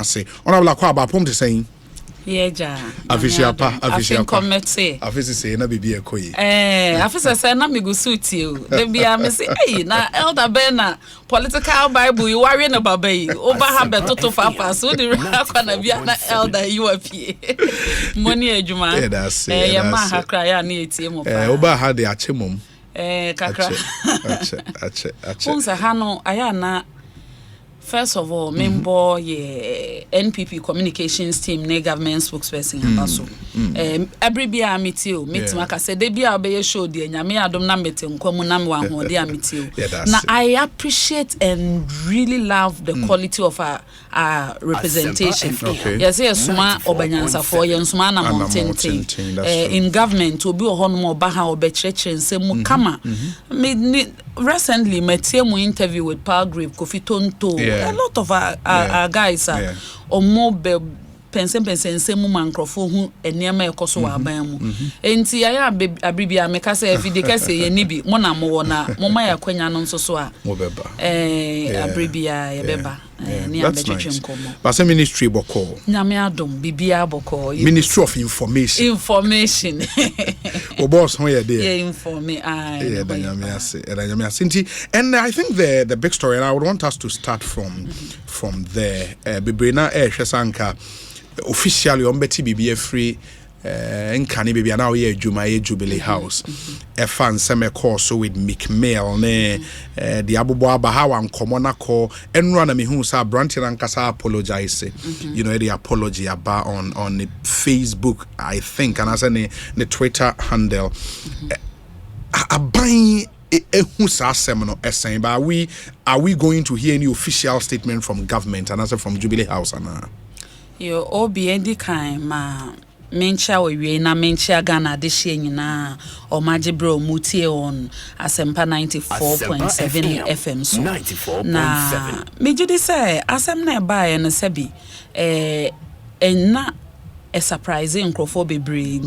say honorable Akwa pom to saying Yeja official committee office say na bibi ekoyi officer say na me go suit you dey bia me say hey na elder Bena political bible you worry na baba yi over have to fafa so the akwa na bia na elder you appear money ejuma ya ma ha kra ya na etie mo pa oba ha de achemom kakra ache unsa ha no aya na. First of all, member NPP communications team, ne government spokesperson abaso. Every bia meetio, maka say de bia obey show de nyame adom na mete nkomu na me wan ho de ametio. Now I appreciate and really love the quality of our representation. Yes, suma obanyansa for yen suma na mountain. In government obi ohon mo ba ha obekrekre nsem kama. Recently metie mu interview with Palgrave Kofi Tonto. A lot of our guys are more pensen nsemu mankrofo hu enema ekoso wa aban mu enti ya abribia meka say everyday ka say ye ni bi mo na mo na mo ma ya kwanya no nso so a mo beba abribia ye beba ni abetwetwe nkomo but say ministry boko nyame adom bibia boko ministry of information o boss ho ye there inform me nyame ase and I think the big story, and I would want us to start from there bebrena hwesanka officially on Betty BBA free nkani baby now here Jubilee House a fan seme course with McMail ne the abubo abaha wan komona call and run me who sa branch and kasa apologize you know the apology about on the Facebook I think and as the Twitter handle abai who sa seminar essay but are we going to hear any official statement from government and also from Jubilee House and yo obi endi kan ma mencha we na mencha Ghana de hye nyina o magibro mutie on asempa 94.7 FM so 94.7 na mejudi say asem na ba ye no sebi enna a surprising bebre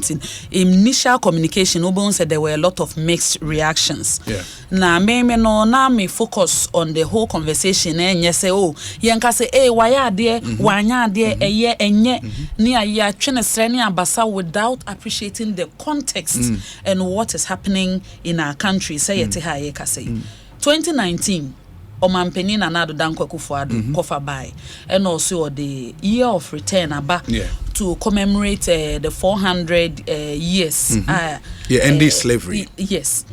initial communication Obon said there were a lot of mixed reactions. Na me focus on the whole conversation and yes say oh yanka say eh why there wanya there eye enye ni ya twene srani abasa without appreciating the context and what is happening in our country say yete ha ye ka say 2019 Omampeni na nado danko kufuado kofa by and also the year of return aba to commemorate the 400 years ending slavery yes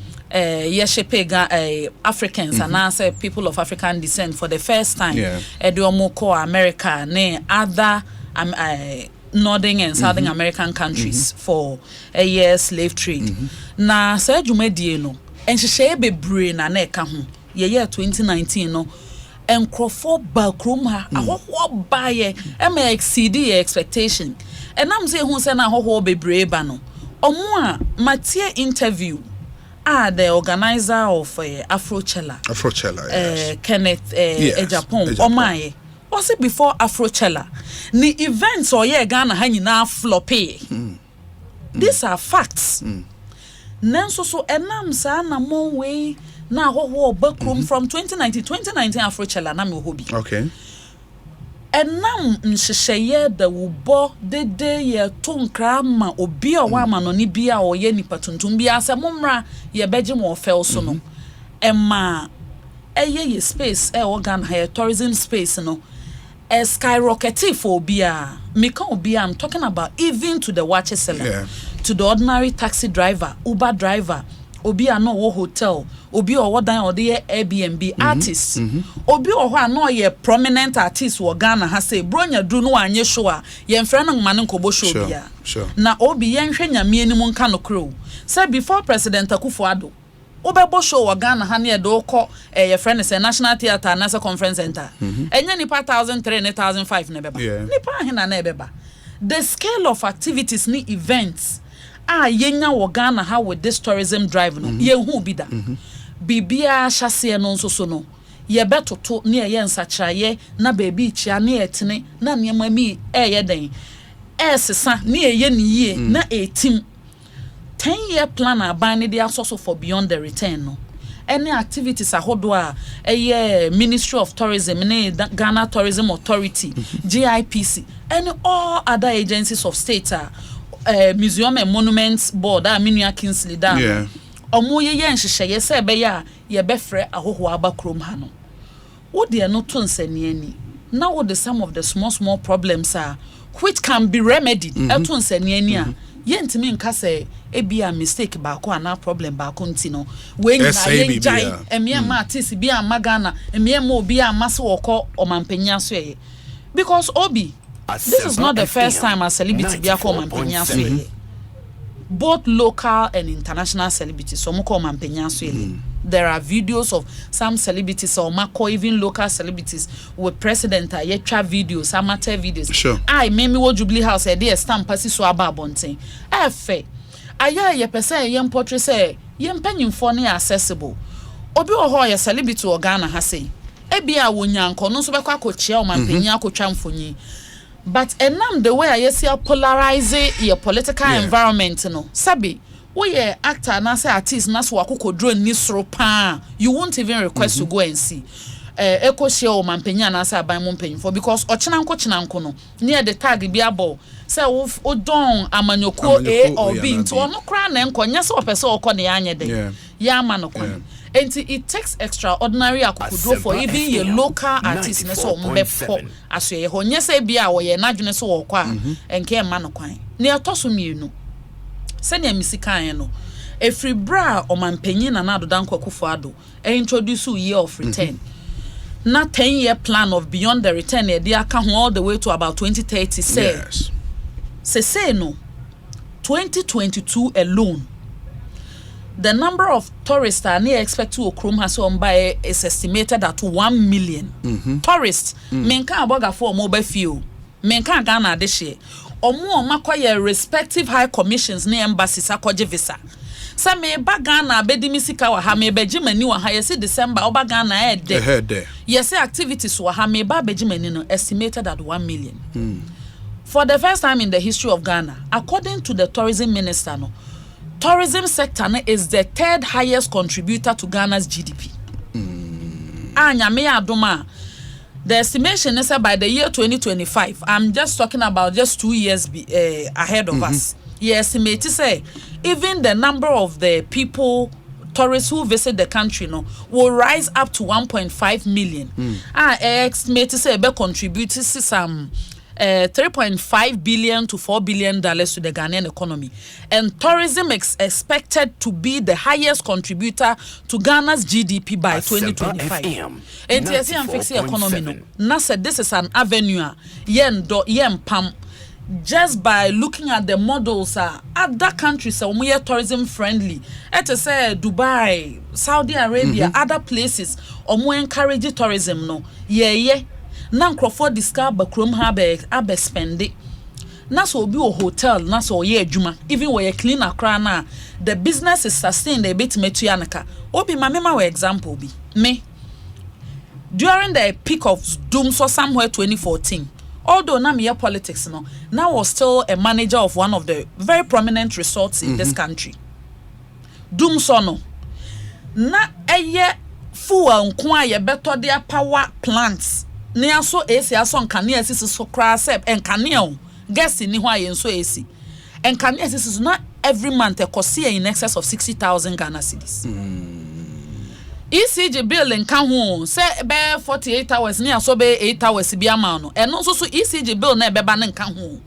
Africans and answer people of African descent for the first time Ediomoko America ne other northern and southern American countries for a year slave trade na say dwumadie no enhyehyɛ bebre na na eka ho year 2019 no enkrofo bakrom ha ahoho baye e ma exceed your expectation and am say hu say na ahoho bebre ba no omo a matie interview the organizer of Afrochella yes. Kenneth Japan omaye was it before Afrochella ni events or Ghana ha nyina floppy these are facts nanso so enam sa na mon way na ho backroom from 2019 Afrochella na me hobi okay enam nhyehyeye da wubo dede ye tonkra ma obi a wa ma no ni bia o ye nipa tuntum bia asemumra ye beje mo fel so no ema ye space organ higher tourism space no skyrocketing for bia me kan obi I'm talking about even to the watch seller to the ordinary taxi driver Uber driver obi ano wo hotel obi owo dan ode Airbnb artists obi oho ano ye prominent artist wo Ghana ha say bronya du no anye show a ye mfra no mane nkobo show bia na obi ye nhwe nyame ani mu nka no kro say before President Akufo-Addo obebo show wo Ghana ha na do ko ye friend say National Theatre na Conference Center enya nipa 1,300 1,500 ne beba nipa hina na beba the scale of activities ni events yenya wo Ghana ha with this tourism drive no ye hu bi da bibia hyase no nso so no ye betoto ne ye nsakraye na baby chia ne etene na niema mi ye den sesa ne ye ne yie na etim 10-year plan aban ne dia so for beyond the return no any activities ahodo a Ministry of Tourism ne Ghana Tourism Authority GIPC and all other agencies of state Museum and Monuments Board Minua Kingsley da omo ye nhyehyeye se be ya ye befre ahoho aba krom ha no wo de no to nsane ani now what the some of the small problems are which can be remedied eto nsane ani a ye ntimi nka se e bia mistake ba ko ana problem ba ko ntino we nyina ye jai emie ma artist bia magana emie ma obi amase woko omampanya so ye because obi this is not the first time a celebrity bia ko omampanya so ye both local and international celebrities so moko omampanya so ye there are videos of some celebrities or mako even local celebrities with president yetwa videos amateur videos sure. I meme wo Jubilee House e dey stamp pasi so aba bonten efe aya ye pese ye portrait say ye mpanyimfo ne accessible obi wo ho ye celebrity o Ghana ha sei e bia wonyanko no so bekwa akochia o mampanya akotwa mfonyi but enam the way I see polarize your political environment no sabi we actor na say artist na so akoko drone ni soro pa you won't even request to go and see Ekosiisen o mampanya na say aban mo mpanyimfo because ochenanko no near the tag bi abo say o don amanyoko A or B nti ono kra na enkonya say opese okọ na anye den ya ama no kwan and it takes extraordinary akukudro for even your local artists na so mbefo aso ye ho nya say bia wo ye nadwene so wo kwa enke ema no kwan ne atoso mienu senya misikan no efri bra omampanyin na adodan kwakufo ado introduce year of return na 10-year plan of beyond the return e dey aka ho all the way to about 2030 say say no 2022 alone the number of tourists are near expect to okrom has on by is estimated at 1 million tourists menka aboga for mobile few menka Ghana de share omo makoye respective high commissions ne embassies akoje visa sa me ba Ghana bedimi sika wa ha me begimani wa ha yesi December oba Ghana ede yesi activities wa ha me ba begimani no estimated at 1 million for the first time in the history of Ghana according to the tourism minister no tourism sector is the third highest contributor to Ghana's GDP anya me adoma. The estimation is that by the year 2025, I'm just talking about just 2 years ahead of us. You estimate to say even the number of the people, tourists who visit the country, will rise up to 1.5 million. I estimate to say it contributes to some 3.5 billion to $4 billion to the Ghanaian economy. And tourism is expected to be the highest contributor to Ghana's GDP by 2025. And TSC and fixing economy no. Na said this is an avenue yen pam. Just by looking at the models other countries are more tourism friendly. It say Dubai, Saudi Arabia, other places are more encourage tourism no. Yeah. Na Crawford discover bakrom habe spend it. Na so obi o hotel na so ye adwuma even where you clean akra na the business is sustained a bit metu yanaka obi mamema we example bi me during the peak of doom so somewhere 2014 although na me politics no now was still a manager of one of the very prominent resorts in this country doom so no na eye fuwa nko aye beto their power plants ne aso esi aso nkane asisi so kra sep enkane o guest ni ho aye so esi enkane asisi so na every month ekosi in excess of 60,000 Ghana cedis ECG bill nka ho say be 48 hours ni aso be 8 hours bi ama no eno so ECG bill na ebeba na nka ho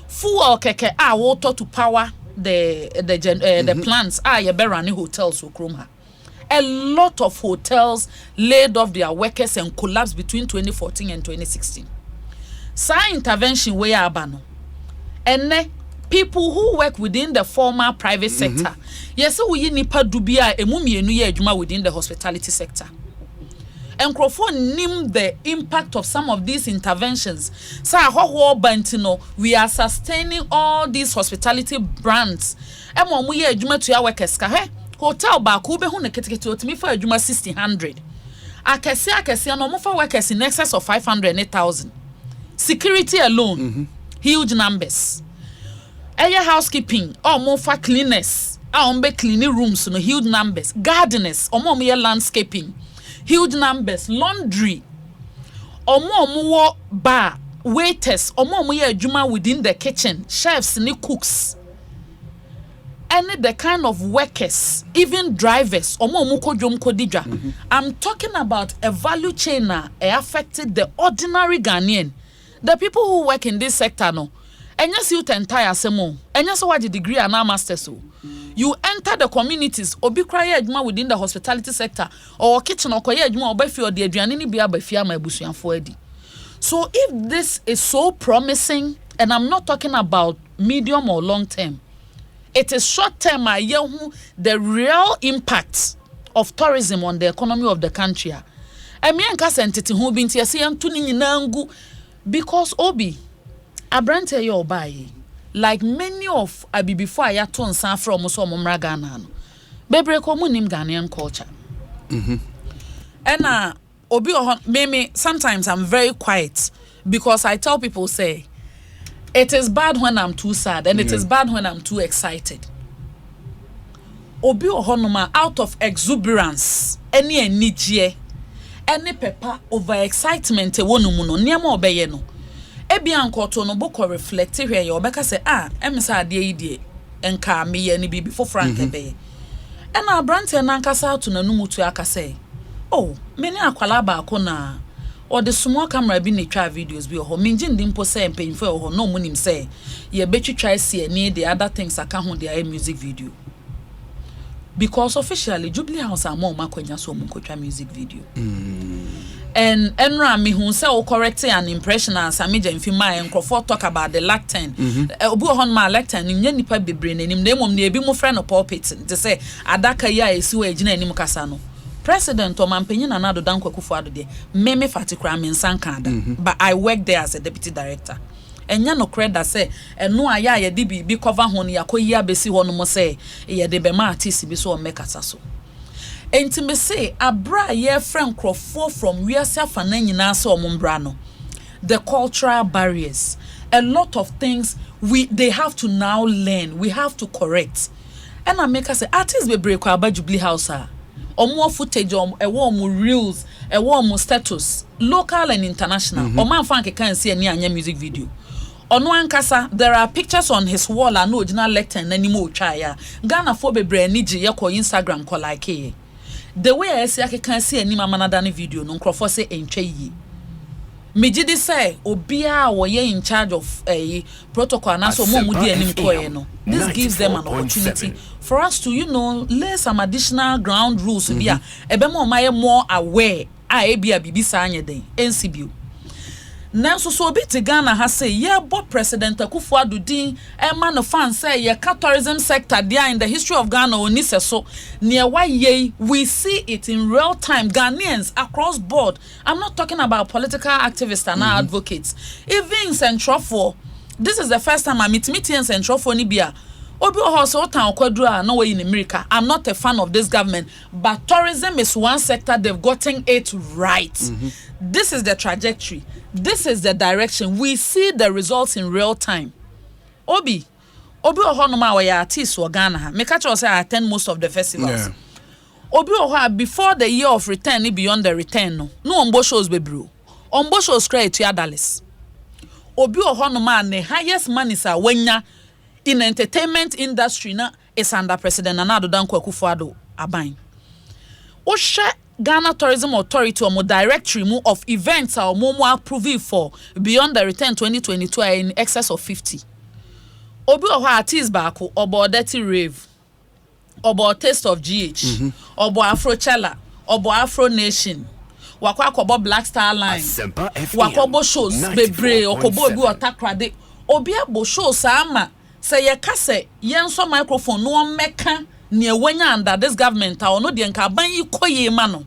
fuel keke a water to power the plants ye be running hotels so krom ha. A lot of hotels laid off their workers and collapsed between 2014 and 2016. Sa intervention way abano. And people who work within the former private sector. Yes, we nipa dubia emumienu ye adwuma within the hospitality sector. And Crawford named the impact of some of these interventions. Sa ho bantino, we are sustaining all these hospitality brands. Emo mu ye adwuma to ya workers ka he hotel ba ko be hu ne ketekete otimi fa adwuma 60-100 akese no mo fa workers in excess of 500,000 security alone huge numbers area housekeeping mo fa cleaners cleaning rooms no huge numbers, gardeners omo landscaping huge numbers, laundry omo bar, waiters omo adwuma within the kitchen, chefs ni cooks, any the kind of workers, even drivers omo kodwom kodidwa. I'm talking about a value chain that affected the ordinary Ghanaian, the people who work in this sector no. And yes, you entire semo. And yes, what the degree and now master so. You enter the communities, or be cry within the hospitality sector, or kitchen or koye or befi or the adrianini bia befia my busuan foredi. So if this is so promising, and I'm not talking about medium or long term, it is short term, I hear the real impact of tourism on the economy of the country. And me and Cassentity who been here saying tuning in Nangu because Obi. Abrante yo buy like many of abi before I ton san from so momra Ghana no bebre ko munim Ghanaian culture and obi me sometimes I'm very quiet because I tell people say it is bad when I'm too sad and it is bad when I'm too excited. Obi ohonoma out of exuberance any any pepper over excitement e wonu mu no niam obeye no Ebian koto no boko reflect here you obeka say emisa ade yi de enka me ye ni bibi for frank ebe e na brante na nkasa to nanu mutu aka say oh me ni akwala ba ko na or the small camera bi ni twa videos bi ho minji ndi mpo say empenfo ho no munim say ye betwitwa see ni the other things aka ho their music video because officially Jubilee House among makwenya so munkotwa music video and enra me hu say o correct an impression as ameja mfima enkrofo talk about the lactin obu hon ma lactin nya nipa bebre nanim na emom na ebi mo frɛ no pulpit te say adaka ya esi wa agina anim kasa no president o mampanyin na nado dan kwakufu ado de me fatikra me nsanka ada but I work there as a deputy director enya no credit say eno aya ye de bi cover ho no yakoyi abesi ho no mo say ye de be ma artist bi so o mekasa so enti me say abra ye friend crofo from wiase afana nyina so omombra no the cultural barriers, a lot of things they have to now learn, we have to correct. And I make us say artists be break aba Jubilee House omo footage omo reels omo status local and international omo fanke kan see any anya music video ono ankasa there are pictures on his wall and original lectern animo twa ya Ghana for bebre ani je ye ko Instagram ko like e the way I see I can see any mama na dane video no nkrofo say entwa yi mejidi say obia wo ye in charge of protocol na so mo mudi anim koye no this gives them an opportunity for us to lay some additional ground rules bia ebe mo maye more aware bia bibisa anye den NCBU nanso so obi te Ghana ha say ye bo president Akufo-Addo din man no fan say ye tourism sector there in the history of Ghana oni se so near why ye we see it in real time. Ghanaians across board, I'm not talking about political activists and advocates, even Central for this is the first time I meet in Central for Nibia obi ohoso town kwadura no way in America. I'm not a fan of this government, but tourism is one sector they've gotten it right. This is the trajectory. This is the direction. We see the results in real time. Obi oho no ma we artist or Ghana. Me catch us say I attend most of the festivals. Yeah. Obi oho before the year of return beyond the return no ombo shows be bro. Ombo shows credit to $2. Obi oho no ma ne highest money sa wenya in entertainment industry na is under President Nana Addo Dankwa Akufo-Addo aban. Osha Ghana Tourism Authority or directory of events or more approved for beyond the return 2022 are in excess of 50. Obi oho artist bako obo Dirty Rave, obo Taste of GH, obo Afrochella, obo Afro Nation, wakwa kobo Black Star Line, wakobo shows bebre okobo obi otakrade obi abo shows ama say ye kase yenso microphone no meka ne wanya under this government no de nka ban yi koye ma no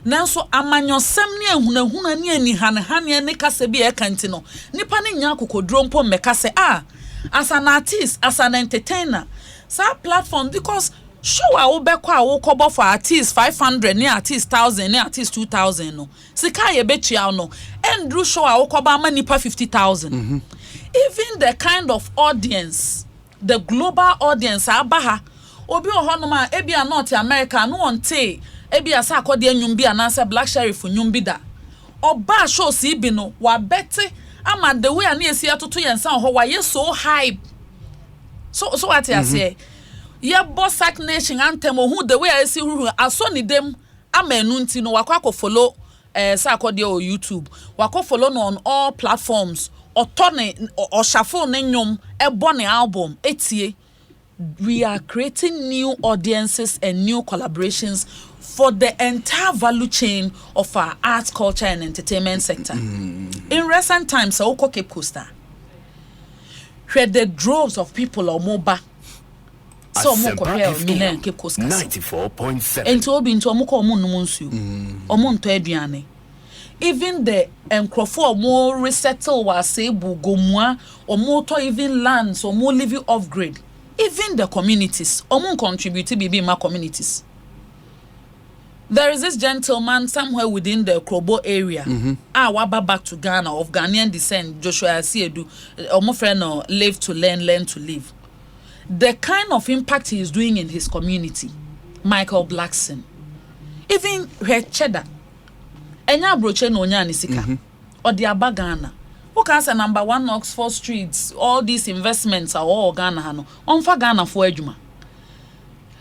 nanso amanyosem ne ehunahuna ne ani hanehane ne kase bi e kanti no nipa ne nya kokodro mpo meka se as an artist, as an entertainer sa platform because show a wo bekwa a wo kobo for artist 500 ne artist 1000 ne artist 2000 no sika ye betua no endru show a wo koba ma nipa 50,000 even the kind of audience, the global audience abaha obi ohonoma ebi a North America no onte ebi asa akode anyum bi anasa Black Sheriff nyum bi da oba show si bi no wa bete ama the way na esi atoto yensa ho wa ye so hype so what you say ye boss nation anthem who the way esi hu aso ni dem ama enu nti no wakwa follow sa akode o YouTube wakwa follow no on all platforms otone o shafo ne nyum ebo ne album etie. We are creating new audiences and new collaborations for the entire value chain of our arts, culture, and entertainment sector. In recent times, Oko Cape Costa, where the droves of people are mobile. So Moko Milan Cape Costa 94.7. And to be into Omoko Munsu, Omonto Ediane. Even the Encrofo more resettle was say Bugomwa or more to even lands or more living off grid. Even the communities, Omun contribute to be my communities. There is this gentleman somewhere within the Krobo area. Waba back to Ghana of Ghanaian descent, Joshua Asiedu, Omo friend live to learn to live. The kind of impact he is doing in his community, Michael Blackson. Even Red Cheddar. Enya broche no nya nisika. Or the Aba Ghana. Who can say number 1 Oxford Streets, all these investments are all Ghana hano. Onfa Ghana for ejuma.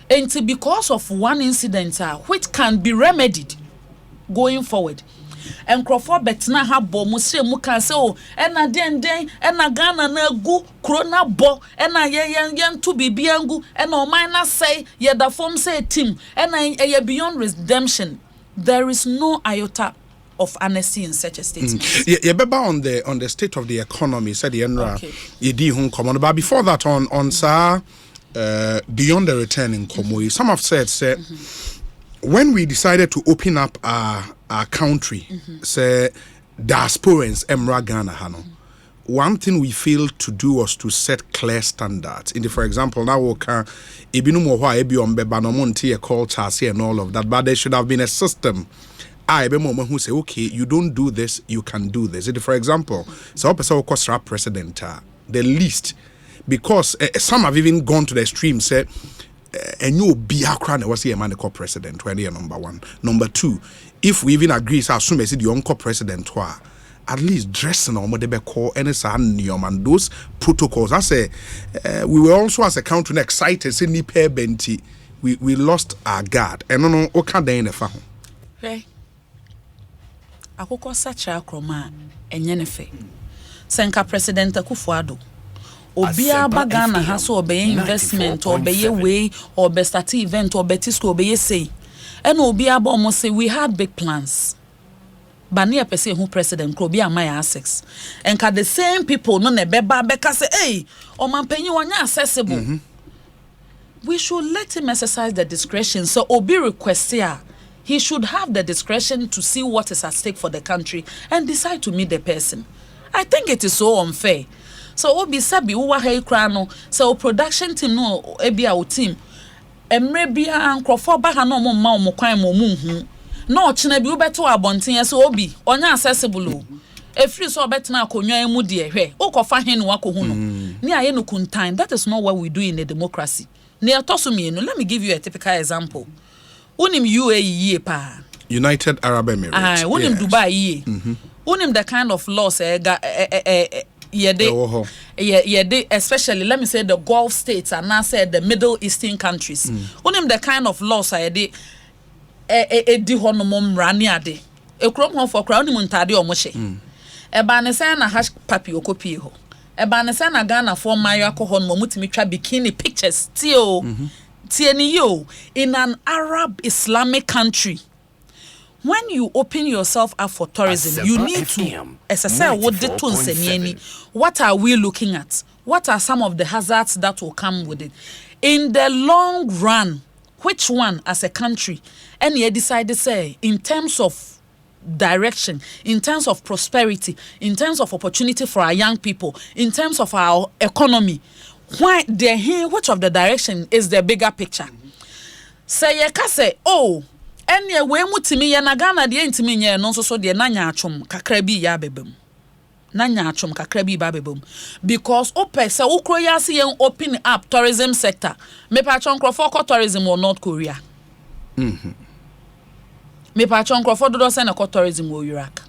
And because of one incident which can be remedied going forward. And Crawford betna ha bo musre mu kan say oh ena den ena Ghana na gu krona bo ena yen to bibia ngu ena o man na say ye da form say team ena ye beyond redemption. There is no iota of honesty in such a statement. On the state of the economy, said the Enra Yedi Hun Common. But before that, on Sa beyond the return in Komoi, some have said, when we decided to open up our country, say diasporans Emra Ghana Hano. One thing we failed to do was to set clear standards. For example, now we can Ibinu Mohwa Ebiombe Banomonti a culture and all of that, but there should have been a system. I be moment who say, okay, you don't do this, you can do this. For example, so person president, the least, because some have even gone to the extreme, say, and you be a crown was a man called president, when you're number 1. Number 2, if we even agree, so assume as the uncle president, at least dressing on what they call NSA and those protocols. I say, we were also as a country excited, say, ni pair benti, we lost our guard. And no, okay, they in the farm. Hey. Akoko sacha kroma enyenefe senka president Akufo-Addo obia bagana ha so obeye investment obeye way or be start event or be school obeye say and obia ba omo say we had big plans but near person who president krobia my assets and the same people no ne beba beka say hey o man penyi wanya accessible. We should let him exercise the discretion. So obi request here, he should have the discretion to see what is at stake for the country and decide to meet the person. I think it is so unfair. So obi sabi uwa hei krano, so production team no ebi our team. Emre bia Nkrofo ba ha no mo ma mo kwan mo hu. No chine bi ubeto abonten so obi onya accessible o. Efri so obetena akonwa emu de hwe. Ukofa hen no akohu no. Ni aye no kuntan. That is not what we do in a democracy. Let me give you a typical example. Unim UAE pa. United Arab Emirates. Unim Dubai ye. Unim the kind of laws especially let me say the Gulf states and now say the Middle Eastern countries. Unim the kind of laws di honomom rani ade. Ekrom ho for kra unim ntade omoshe. Eba ne say na hash papi okopie ho. Eba ne say na Ghana for mayo akọ no mutimi twa bikini pictures still. In an Arab Islamic country, when you open yourself up for tourism, you need to what are we looking at? What are some of the hazards that will come with it? In the long run, which one as a country, and you decide to say, in terms of direction, in terms of prosperity, in terms of opportunity for our young people, in terms of our economy, why they're here, which of the direction is the bigger picture? Say ye ka say, oh, enye we mutimi ye na Ghana de ntimi nye no so de na nya atwom kakra bi ya bebem. na nya atwom kakra bi ba bebom because opese ukro ya se yen open up tourism sector me pa chonkrofo ko tourism or North Korea me pa chonkrofo dodo se na ko tourism or Iraq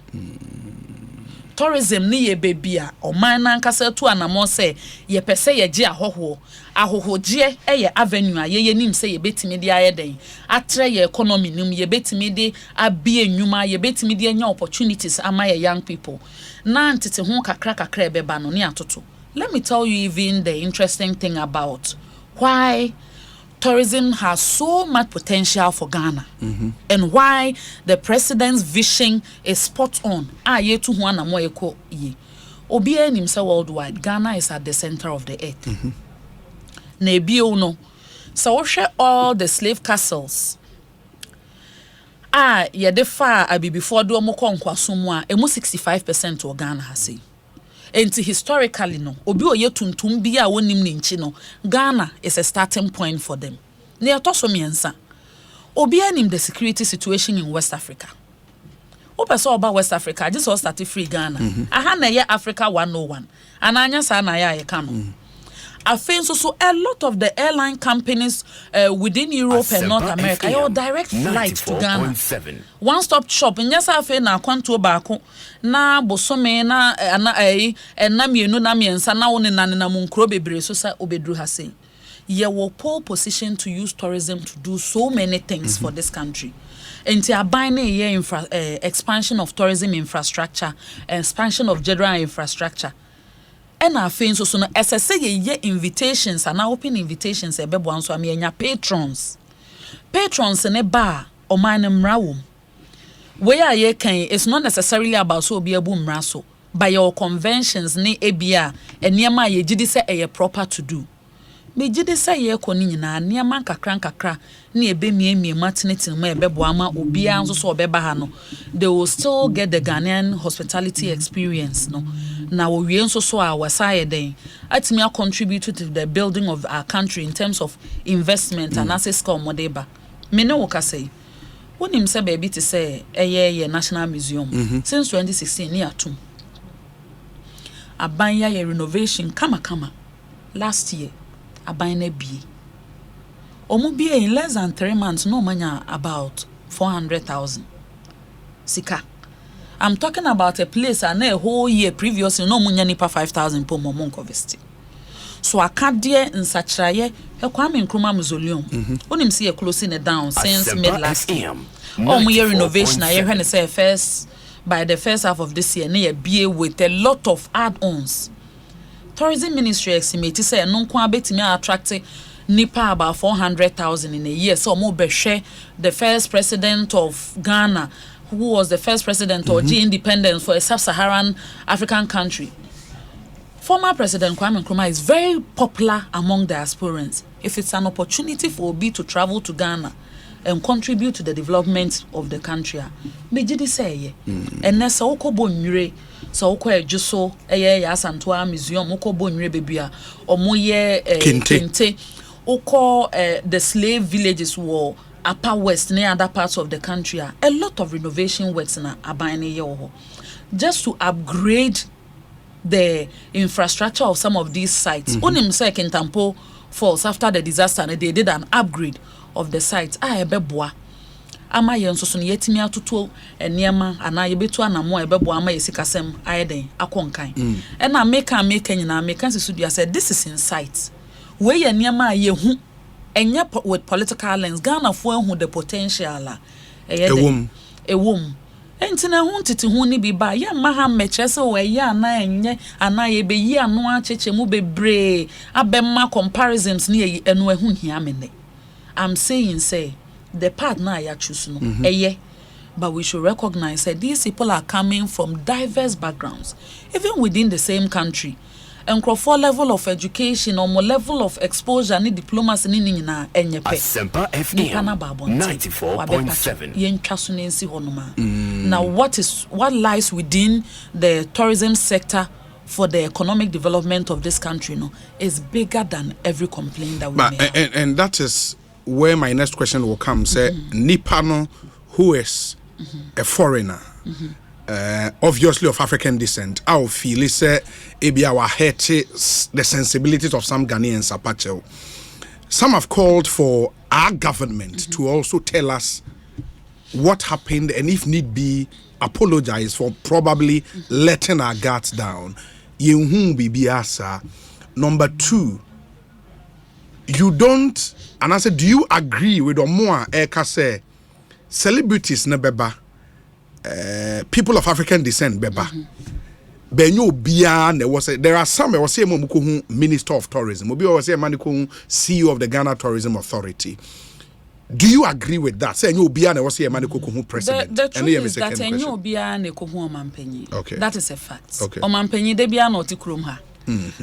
tourism ni ye bebia oman na nkasa tu anamo se ye pese ye gi ahohoje eye avenue ye nim se ye betimi de ayeden atre ye economy nim ye betimi de abie enwuma ye betimi de anya opportunities ama ye young people na ntete ho kakra ebeba no ne atoto. Let me tell you even the interesting thing about why tourism has so much potential for Ghana and why the president's vision is spot on. Ye to one and more echo ye. Obi himself worldwide, Ghana is at the center of the earth. Nebio no. So share all the slave castles. Ye defa abi before do mo konkwaso emu 65% of Ghana has enti historically no obi oye tuntum bi a wonim ne nchi no Ghana is a starting point for them. Ne atoso miensa obi anim the security situation in West Africa. Opeso oba West Africa just all start free Ghana. Aha na ye Africa 101 ananya sa na ya kano. So a lot of the airline companies within Europe and North America, your direct flights to Ghana. One-stop shop. And yes, I feel na kwanto bako na bosome na na mienu na miensa na one na munkro bebre so sa obedru ha say. Ye were pole position to use tourism to do so many things for this country. Enti abine ye expansion of tourism infrastructure, expansion of general infrastructure. And our fans so no SSA ye invitations and open invitations ebebo anso amenya patrons ne ba o man mrawum where ye kan it's not necessarily about so be abu mraso by your conventions ne ebia enema ye gidi se eye proper to do me gidi se ye koni nyina enema kakra ne ebe miemie maternity ma ebebo ama obi anso so obeba ha no they will still get the Ghanaian hospitality experience no na we nso so our side then atimi contribute to the building of our country in terms of investment and access ko modeba me no ka say wonim se baby to say ye National Museum since 2016 ni atum abanya ye renovation kama last year abanya bi omo bi in less than 3 months no manya about 400,000 sika. I'm talking about a place and a whole year previously no munya nipa 5,000 po Monko Vesti. So akadie nsakraye e Kwame Nkrumah Mausoleum. Onim see closing it down since mid last year. Omo year renovation I hear say first by the first half of this year near BA with a lot of add-ons. Tourism Ministry estimate say no kwa betimi attract nipa about 400,000 in a year. So mo be share the first president of Ghana who was the first president or independence for a sub-Saharan African country. Former President Kwame Nkrumah is very popular among the aspirants. If it's an opportunity for Obi to travel to Ghana and contribute to the development of the country, mejidi say and nessa oko bonure so oko ejuso ya Santoa Museum oko bonure bebia omoye kente oko the slave villages war Upper West near other parts of the country, a lot of renovation works na abane yo just to upgrade the infrastructure of some of these sites. Onim say Kentampo Falls after the disaster they did an upgrade of the sites. Ebeboa ama ye nso so yetimi atoto eniema ana ye betu anamo ebeboa ama ye sikasem ayeden akonkan e na make nyina make sisudua said this is in sight we ye eniema ye hu enya with political lens Ghana fo hu the potential ewom entina hu titi hu ni bi ba ya ma ha meche se we ya na enye ana ye be yi anu acheche mu bebre abemma comparisons ni enu ehu hia mene. I'm saying say the part na ya choose no but we should recognize that these people are coming from diverse backgrounds even within the same country. And for level of education or more level of exposure and diplomacy ni nyina enyepe Asempa FM 94.7 Now what lies within the tourism sector for the economic development of this country is bigger than every complaint that we make. And that is where my next question will come. Say Nipano who is a foreigner obviously of African descent, I feel is ebi our hurt the sensibilities of some Ghanaians apache. Some have called for our government to also tell us what happened and if need be apologize for probably letting our guards down. Yehun bibi asa. Number 2, you don't, and I said, do you agree with Omoa Eka say celebrities ne beba, people of African descent beba? Benyo bia ne was there are some I was say Minister of Tourism, obi was say maniko CEO of the Ghana Tourism Authority. Do you agree with that? Say you bia ne was say maniko president. The truth is that enyo bia ne ko hu omampanyi. Okay. That is a fact. Okay. Omampanyi de bia na otikrom ha.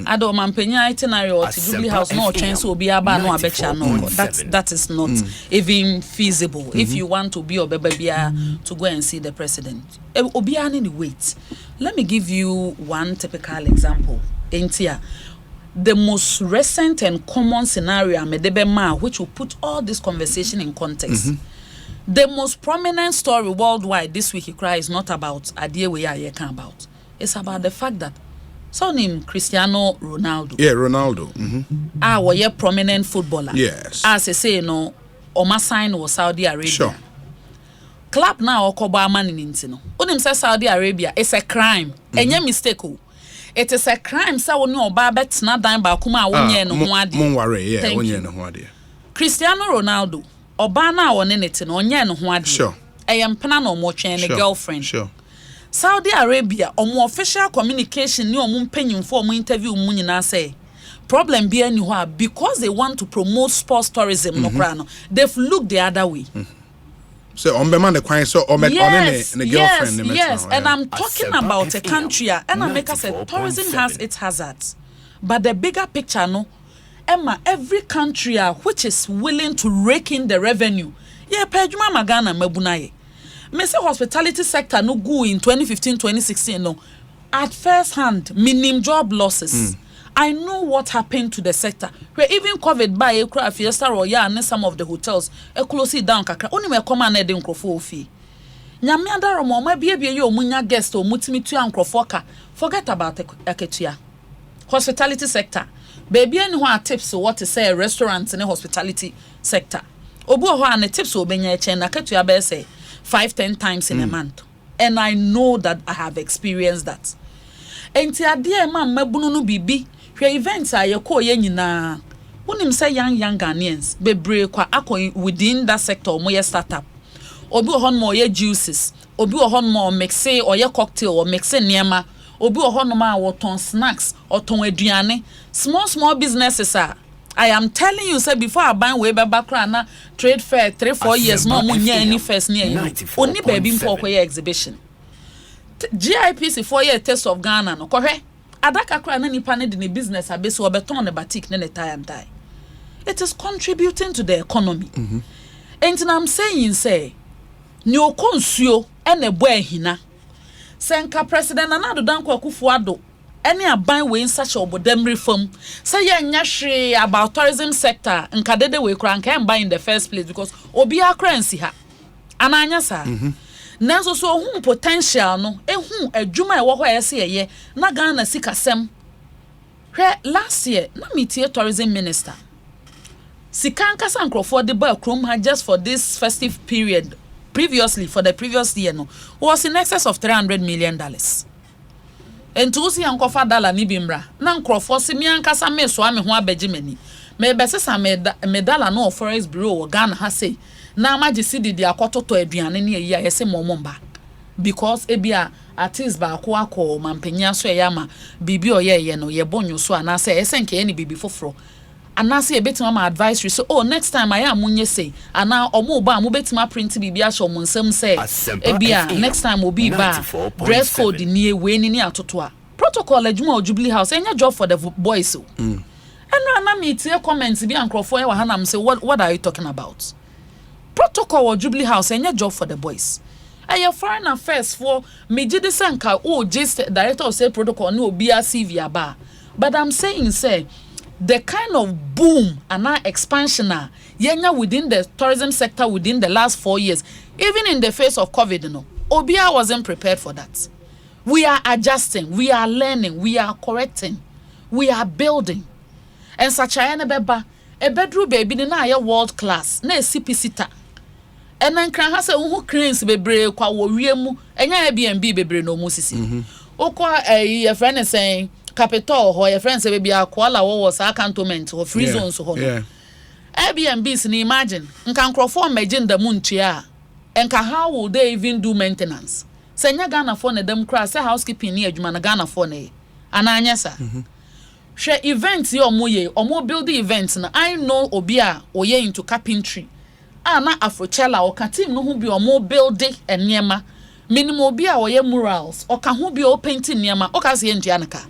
Ado omampanyi itinerary or Jubilee House no chance obi aba no abecha no. That is not even feasible. If you want to be obeba bia to go and see the president. Obi ani wait. Let me give you one typical example. Entia, the most recent and common scenario Medebema, which will put all this conversation in context. The most prominent story worldwide this week is not about idea we are talking about. It's about the fact that so named Cristiano Ronaldo. Yeah, Ronaldo. Was a prominent footballer. Yes. As I say, no, Oma sign was Saudi Arabia. Sure. Clap now Okoba man in Intino. Unim say Saudi Arabia, it's a crime. Enye mistake. It is a crime. So no babet na dan ba kuma wonye no ho ade. Mon worry, yeah, wonye no ho ade. Cristiano Ronaldo, oba na wone nete no onye no ho ade. Sure. Mpena no mo twen ne girlfriend. Sure. Saudi Arabia, omo official communication ni omo mpanyimfo omo interview mu nyina say problem be any ho because they want to promote sports tourism no kra no. They've looked the other way. So on the man the quite so on the girlfriend. Yes, and I'm talking about a country and I make us say tourism has its hazards. But the bigger picture no, Emma, every country which is willing to rake in the revenue. Yeah, pejuma magana mabunaye. Me say hospitality sector no go in 2015-2016 no. At first hand, minimum job losses. I know what happened to the sector. Where even COVID by a fiesta or and some of the hotels close it down kakra. Only me come and edin crofo fee. Nyame adaro mo ma bie yo munya guest o mutimi tu ankrofo ka. Forget about eketua. Hospitality sector. Baby any ho tips what to say restaurants in the hospitality sector. Obu ho an tips o benya eche na ketua be say 5-10 times in a month. And I know that I have experienced that. Enti ade ma mabunu no bibi hwe events aye ko ye nyina wonim say young Ghanaians bebre kwa akọ within that sector mo ye startup obi ohon mo ye juices obi ohon mo mixe or ye cocktail or mixe niema obi ohon ma woton snacks or ton aduane small businesses are. I am telling you, say before I buy way back na trade fair 3-4 years no munya any first near you only baby for exhibition GIPC 4-year test of Ghana no kohwe adaka kra na nipa ne de business abesi obeton ne batik ne tie and die. It is contributing to the economy. And I'm saying say ni okonsuo ene bo ahina senka president Nana Danko Akufo-Addo any aban we in such obodem reform say ya nya hwe about tourism sector nka dede we kra nka em buy in the first place because obi akransi ha ananya sa nanso so hu potential no ehu adwuma e wo ho ese ye na Ghana sikasem hwe last year na metie tourism minister sikanka sankrofo de ba krom ha just for this festive period previously for the previous year no was in excess of $300 million. And to see ankofa dollar ni bimra na nkrofo se mi ankasa me so ame ho abegimani me besesa medala no forest bureau Ghana ha say na magisi di akototo aduane ne yi ayese momomba because ebia artist ba akọ mampanya so yama bibi oyeye no ye bonyo so anase esenke any bibi foforo anase ebetima ma advisory so oh next time I am munye say ana omo ba mo betima print bibi a so monsem say ebia next time obi ba dress code ni we ni atoto a protocol adwuma Jubilee House enya job for the boys so and na me tie comments bi ankrofo e wa hanam say what are you talking about? Protocol or Jubilee House enya job for the boys. Your foreign affairs for Mejide Sanka just director of state protocol no be a CV aba. But I'm saying say the kind of boom and expansion yenya within the tourism sector within the last 4 years, even in the face of COVID, Obia wasn't prepared for that. We are adjusting, we are learning, we are correcting, we are building. And such a bedroom baby na world class, na CPC. And then can has a who cranes bebre kwa woriemu, and ya Airbnb bebre no musisi. Okwa a friend is saying capital or your friends say be a koala was a cantonment or free zones or Airbnbs ni imagine nkan crofo imagine the moon chia and how will they even do maintenance? Senya Ghana for them crash say housekeeping ni adwuma na Ghana for ne ananya sa share events yo moye or more building events na I know obia oye into carpentry na afrochella or ka team no hu bi o more building enema minimum obia oye murals or ka hu bi o painting niema o ka se ntianaka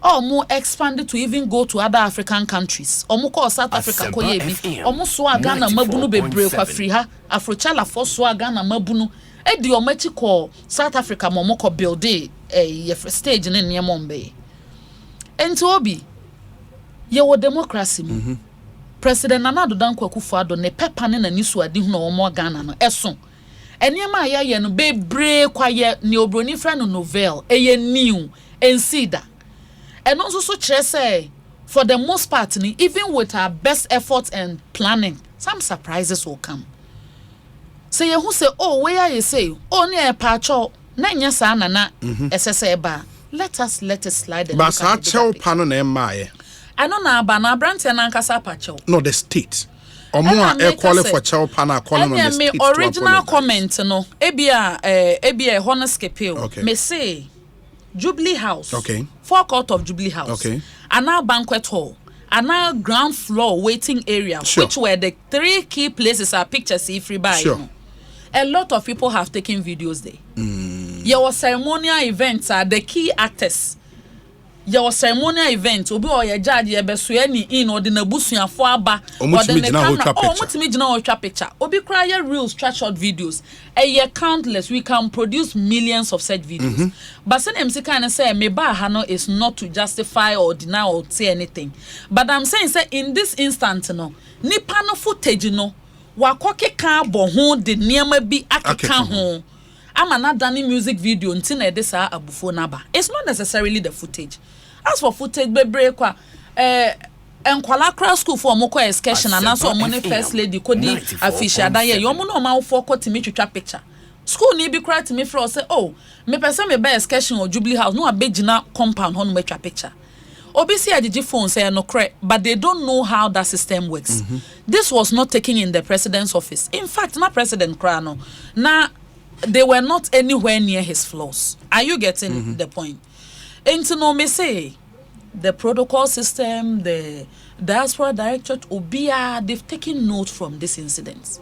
or more expanded to even go to other African countries. Or more call South Africa koyebi. Or more swa Ghana mabunu bebre kwa free ha. Afrochala for swa Ghana mabunu. Edi ometi call South Africa momoko builde stage ne nyamombe. Enti obi ye wo democracy mu. President Nana Addo Dankwa Akufo-Addo ne pepa ne nanisu adi hu na omo Ghana no eso. Eniema ye no bebre kwa ye ne obroni fra no novel eye new ensida. And also so say for the most part, even with our best efforts and planning, some surprises will come. Say who say, oh, where you say, oh, near pacho, nanya sana na SSA. Let us slide. But I tell Panon Maya. I don't know about Brant and Ankasa pacho. No, the state. Or more quality for Chow Pana calling on the state. Original comment, no. Ebia Honescape. Okay. May say Jubilee House. Okay. Forecourt of Jubilee House. Okay. And now banquet hall. And now ground floor waiting area. Sure. Which were the three key places our pictures see free by. Sure. You know. A lot of people have taken videos there. Your ceremonial events are the key actors. Your ceremonial event obi o ye judge ye beso ani in or the nabusuafo aba or the camera oh mutimi gina o twa picture obi cry reels short videos ye countless. We can produce millions of such videos. But say MC can say me ba ha no is not to justify or deny or say anything, but I'm saying say in this instant no nipa no footage no wakoke ka bo ho de niema bi akeka ho ama na dani music video nti na de sa abufo na ba. It's not necessarily the footage. As for footage bebre kwa enkwala cross school for moko excursion and also money first lady kodi afisha da ye yomo no ma for kotimi twitwa picture school ni bi kra timi fro say oh me person me buy excursion or Jubilee House no abegina compound ho no matwa picture obi see agigi phone say no cre but they don't know how that system works. This was not taken in the president's office. In fact na president kra no na they were not anywhere near his floors. Are you getting the point? And to know me say the protocol system, the diaspora directorate, Obia, they've taken note from this incident.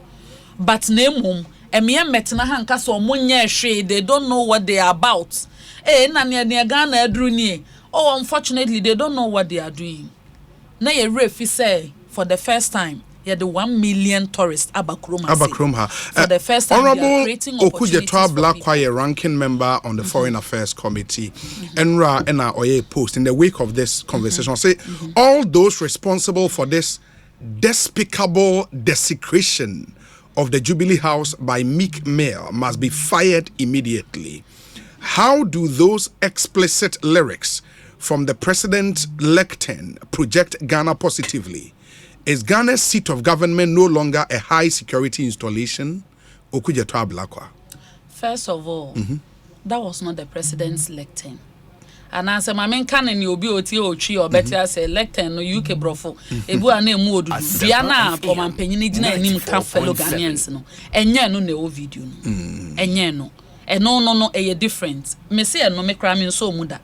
But nemum, emia metina hanka so munye she, they don't know what they are about. Na Ghana edruni. Oh, unfortunately, they don't know what they are doing. Na ye refi say for the first time. Yeah, the 1 million tourists Abakroma. For the first time, Honorable creating opportunities for Black Choir, ranking member on the Foreign Affairs Committee, Enra Ena Oye post in the wake of this conversation say all those responsible for this despicable desecration of the Jubilee House by Meek Mill must be fired immediately. How do those explicit lyrics from the president's lectern project Ghana positively? Is Ghana's seat of government no longer a high security installation? First of all, that was not the president's lectern. And as a man can in your beauty or tree or better say lectern no UK brofo, a boy name would Diana or man penina and him fellow Ghanaians no. And yeah no no video no. And yeah no. And no a different. Me say no me cramming so muda.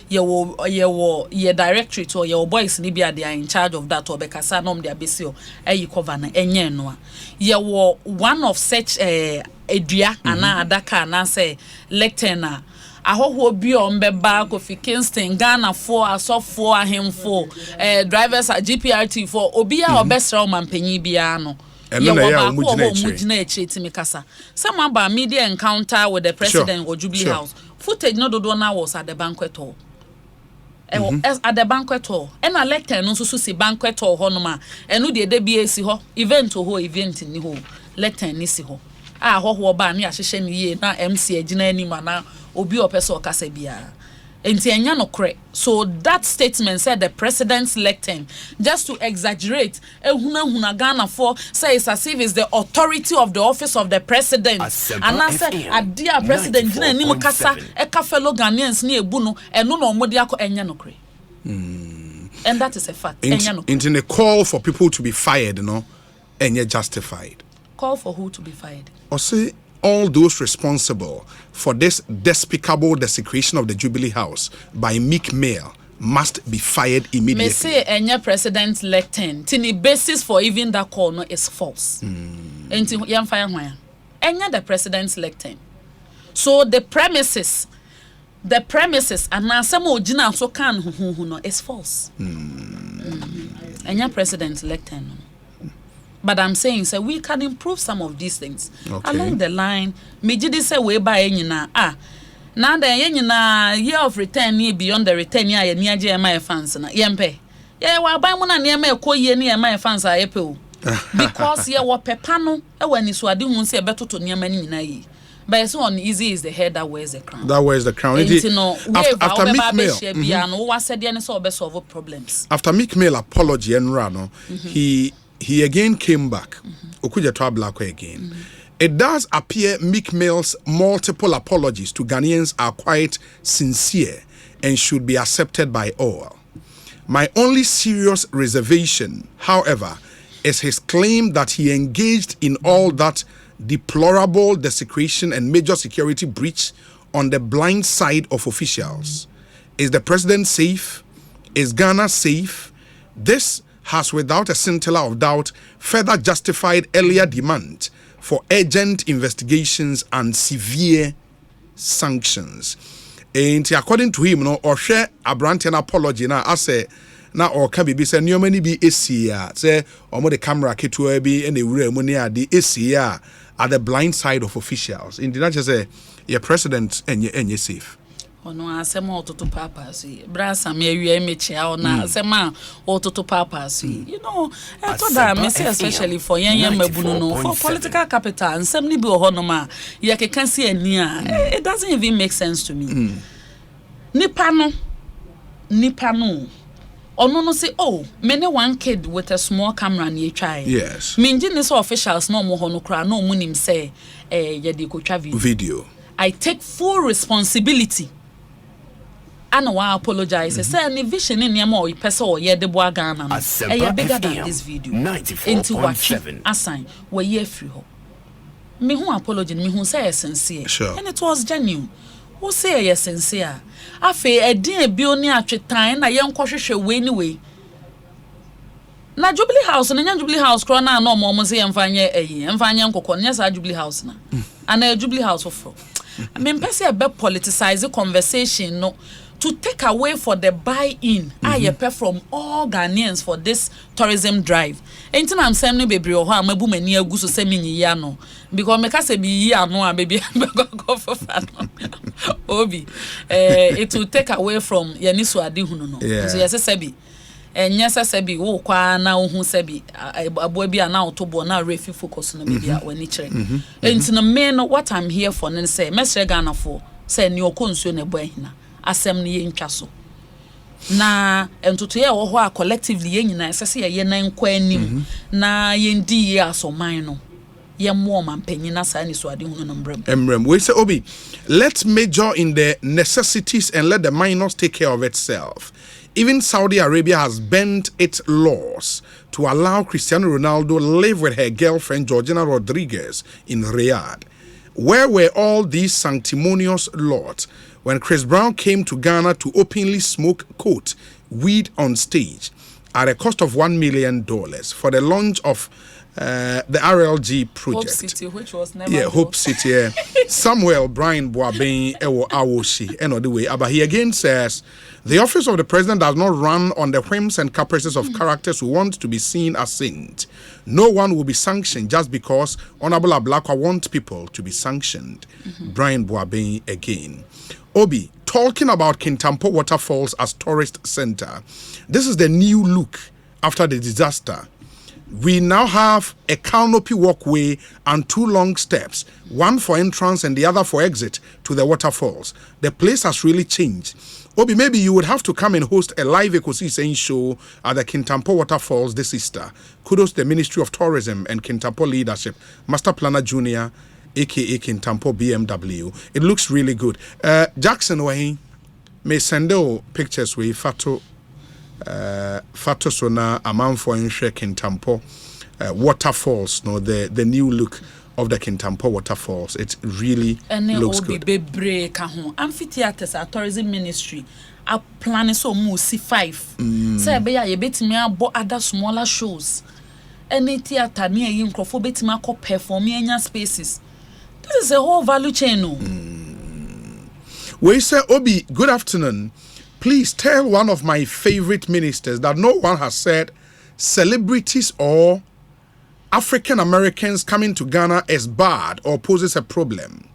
Ye directorate or your boys ni bia they are in charge of that or bekasa nom dia besio you cover na enye no ye wo one of such edua ana adaka na say lectern ahoho bi o mbeba Kofi Kingston Ghana for asofo ahemfo drivers at GPRT for obi a obesra manpanyi bia no some about media encounter with the president or Jubilee House. Footage no do now was at the banquet hall. At the banquet hall. And I lecture no so see banquet hall honoma. And no de BAC ho event ho event ni ho lecture ni si ho. ho ba na ahye ne ye na MC agina ani ma na obi opeso okasa bia enti enya no kre. So that statement said the president's lectern, just to exaggerate, ehuna Ghana for say it's as if it's the authority of the office of the president. And I said, a dear president, jina ni mukasa eka fellow Ghanaians ni ebu no eno no omodi ako enya no kre. And that is a fact. In a call for people to be fired, enya justified. Call for who to be fired? Or say all those responsible for this despicable desecration of the Jubilee House by meek male must be fired immediately. Me say enya president lectern. Tini basis for even that call no is false. Enti yam fire hwan. Enya the president's lectern. So the premises and na some ogina so kan hu no is false. Enya president's lectern. But I'm saying, so we can improve some of these things. Okay. Along the line, me jidi say we buy nyina. Now the year of return ni beyond the return ya ye niaje my fans na yempe. Yeah, wa buy mo na niam ekọ ye ni my fans a yepe. Because ye wo pepa no e wani so ade hu se betoto niam ani nyina yi. But so on easy is the head that wears the crown. That wears the crown. After Meek Mill problems. After Meek Mill apology and rano, he again came back. Okuja to Black again. It does appear Meek Mill's multiple apologies to Ghanaians are quite sincere and should be accepted by all. My only serious reservation, however, is his claim that he engaged in all that deplorable desecration and major security breach on the blind side of officials. Is the president safe? Is Ghana safe? This has without a scintilla of doubt further justified earlier demand for urgent investigations and severe sanctions. And according to him, or share a brand apology now, I say now or can be said no many be ACA say or the camera ketu be and the money at the ACA at the blind side of officials. In the just say your president and you're safe. Ono asema ototo papa so brasa me awie mechia ona asema ototo papa so you know I thought that me say especially for yen mabunu no for political capital nsem ni bi ohono ma ye keka se ani a it doesn't even make sense to me. Nipa no ono no say oh me ne one kid with a small camera na try. Yes. Me ngine so officials no mo hono kra no mu nim say ye de ko twa video. I take full responsibility. And I apologize. I say any vision in your more person or ye de boa Ghana. And bigger than this video. 94.7 assign where ye free ho. Me who apology, me who say sincere. Sure. And it was genuine. Who say ye sincere? Afe a dear bioni atwe time na yen kwhwehwe we anyway. Na Jubilee House na Jubilee House kro na no mo say emfanye emfanye nkokọ nya sa Jubilee House na. And a Jubilee House for. I mean person be politicize the conversation no to take away for the buy-in I pay from all Ghanaians for this tourism drive. Ain't I'm saying no baby or how mabu many a goose say me ya no because me say be ya no baby go for fun. Obi it will take away from Yanisu Adihunu no. So yes sebi and yes sebi wo kwa na ohun sebi aboa bi ana otobo na refi focus no baby when ni chere. Ain't no men what I'm here for and say mesre Ghana for say ni okonsuo na boa hina. Asem ni ntwa so na entoto ye wo ho a collectively ye nyina esese ye nan kwa anim na ye ndi ye asoman no ye mo mampanyina sa ni so ade hunu no mbrem we say Obi, let's major in the necessities and let the minors take care of itself. Even Saudi Arabia has bent its laws to allow Cristiano Ronaldo live with her girlfriend Georgina Rodriguez in Riyadh. Where were all these sanctimonious laws when Chris Brown came to Ghana to openly smoke, quote, weed on stage at a cost of $1 million for the launch of the RLG project? Hope City, which was never Hope City. Samuel Brian Boaben Ewo Awoshi, and the way. But he again says, the office of the president does not run on the whims and caprices of characters who want to be seen as saints. No one will be sanctioned just because Honorable Ablakwa wants people to be sanctioned. Brian Boaben again. Obi, talking about Kintampo Waterfalls as tourist center. This is the new look after the disaster. We now have a canopy walkway and 2 long steps, one for entrance and the other for exit to the waterfalls. The place has really changed. Obi, maybe you would have to come and host a live Ekosiisen show at the Kintampo Waterfalls this Easter. Kudos to the Ministry of Tourism and Kintampo leadership. Master Planner Junior, aka Kintampo BMW. It looks really good. Jackson Wahi may send pictures with Fato Sona Amanfo Nshe Kintampo waterfalls. No, the new look of the Kintampo waterfalls. It really looks good. Amphitheaters at Tourism Ministry are planning so more C5. Say be ya betimi abo other smaller shows. Any theater near you crofo betimi akọ perform enya spaces. This is a whole value chain. No. We say Obi, good afternoon. Please tell one of my favorite ministers that no one has said celebrities or African Americans coming to Ghana is bad or poses a problem.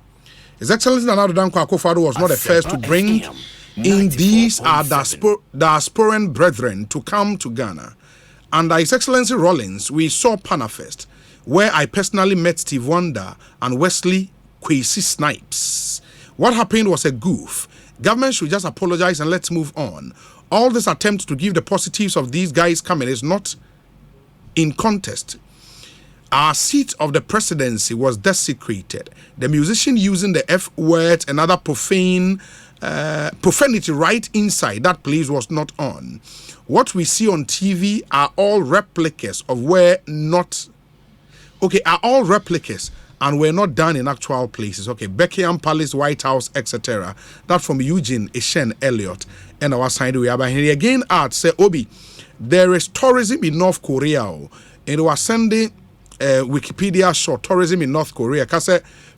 His Excellency Nana Dankwa Akufo-Addo was not the first to bring in these diasporan brethren to come to Ghana. Under His Excellency Rollins, we saw Panafest, where I personally met Steve Wonder and Wesley Kwesi Snipes. What happened was a goof. Government should just apologize and let's move on. All this attempt to give the positives of these guys coming is not in contest. Our seat of the presidency was desecrated. The musician using the F word and other profanity right inside that place was not on. What we see on TV are all replicas of are all replicas and were not done in actual places. Okay, Buckingham Palace, White House, etc. That from Eugene Eshen Elliott and our side we have. And he again adds, say, Obi, there is tourism in North Korea. And we are sending Wikipedia short tourism in North Korea. Because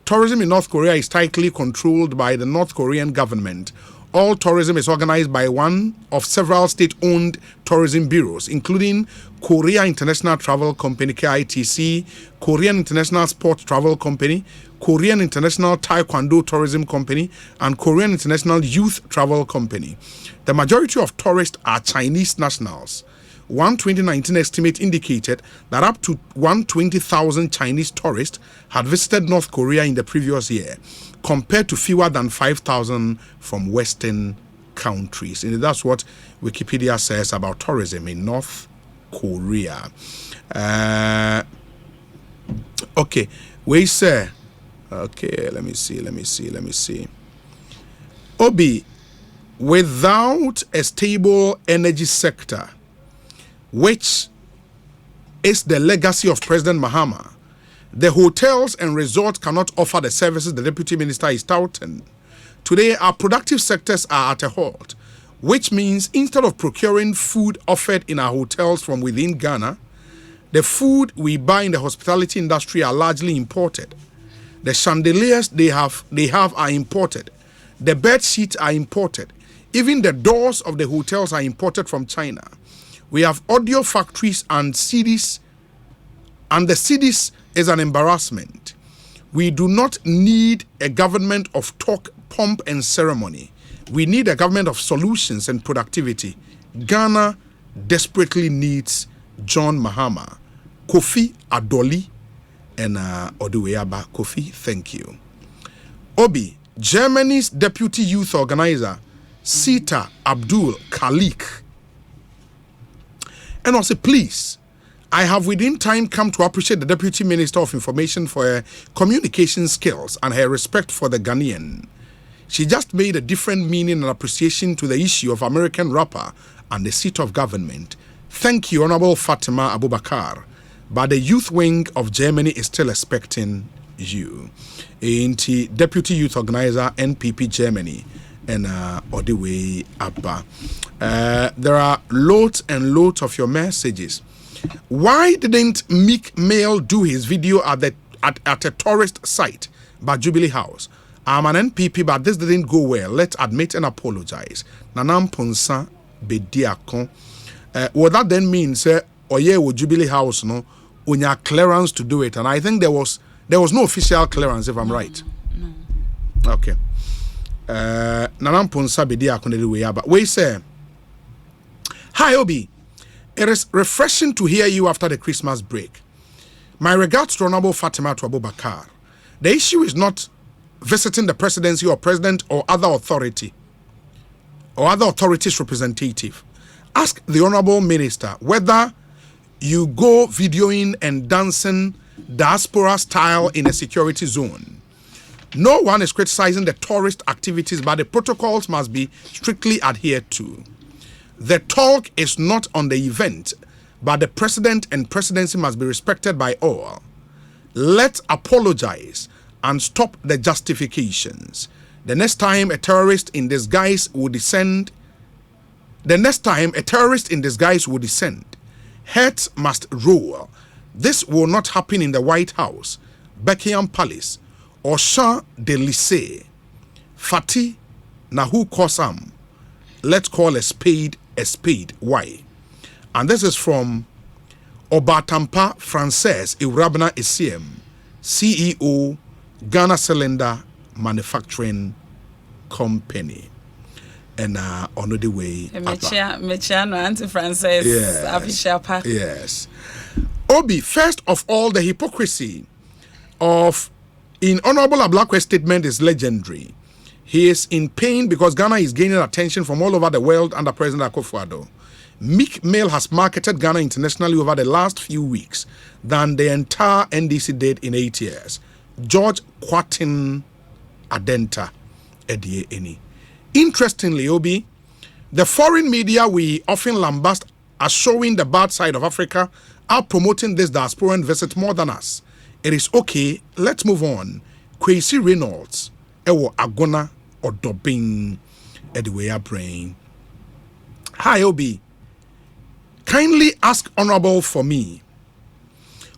tourism in North Korea is tightly controlled by the North Korean government. All tourism is organized by one of several state-owned tourism bureaus, including Korea International Travel Company, KITC, Korean International Sports Travel Company, Korean International Taekwondo Tourism Company, and Korean International Youth Travel Company. The majority of tourists are Chinese nationals. One 2019 estimate indicated that up to 120,000 Chinese tourists had visited North Korea in the previous year, compared to fewer than 5,000 from Western countries. And that's what Wikipedia says about tourism in North Korea. Okay, we say, okay, let me see. Obi, without a stable energy sector, which is the legacy of President Mahama, the hotels and resorts cannot offer the services the Deputy Minister is touting. Today, our productive sectors are at a halt, which means instead of procuring food offered in our hotels from within Ghana, the food we buy in the hospitality industry are largely imported. The chandeliers they have are imported. The bed sheets are imported. Even the doors of the hotels are imported from China. We have audio factories and CDs, and the CDs is an embarrassment. We do not need a government of talk, pomp, and ceremony. We need a government of solutions and productivity. Ghana desperately needs John Mahama, Kofi Adoli, and Oduweyaba. Kofi, thank you. Obi, Germany's deputy youth organizer, Sita Abdul Khalik. And also, please, I have within time come to appreciate the Deputy Minister of Information for her communication skills and her respect for the Ghanaian. She just made a different meaning and appreciation to the issue of American rapper and the seat of government. Thank you, Honorable Fatimatu Abubakar. But the youth wing of Germany is still expecting you. Ain't Deputy Youth Organizer, NPP Germany. And all the way up. There are loads and loads of your messages. Why didn't Meek Mill do his video at a tourist site by Jubilee House? I'm an NPP, but this didn't go well. Let's admit and apologize. Nanam Ponsa Bediakon. What that then means, with Jubilee House, no, when you have clearance to do it, and I think there was no official clearance, if I'm right. No. Okay. Nanam Ponsa Bediakon, but we say, hi Obi. It is refreshing to hear you after the Christmas break. My regards to Honorable Fatimatu Abubakar. The issue is not visiting the presidency or president or other authority or other authorities representative. Ask the Honorable Minister whether you go videoing and dancing diaspora style in a security zone. No one is criticizing the tourist activities, but the protocols must be strictly adhered to. The talk is not on the event, but the president and presidency must be respected by all. Let's apologize and stop the justifications. The next time a terrorist in disguise will descend, heads must roll. This will not happen in the White House, Buckingham Palace, or Champs-Élysées. Fati Nahu Kosam. Let's call a spade a spade. Why? And this is from Obatampa Frances Iwrabna Esiem, CEO, Ghana Cylinder Manufacturing Company. And on the way. Mechiano Auntie Frances. Yes. Yes. Obi, first of all, the hypocrisy of in Honorable Ablakwe's statement is legendary. He is in pain because Ghana is gaining attention from all over the world under President Akufo-Addo. Meek Mill has marketed Ghana internationally over the last few weeks than the entire NDC did in 8 years. George Kwatin Adenta Edie Eni. Interestingly, Obi, the foreign media we often lambast as showing the bad side of Africa are promoting this diasporan visit more than us. It is okay. Let's move on. Kwesi Reynolds, Ewo Agona or Dobin, Edwea Brain. Hi, Obi. Kindly ask Honorable for me.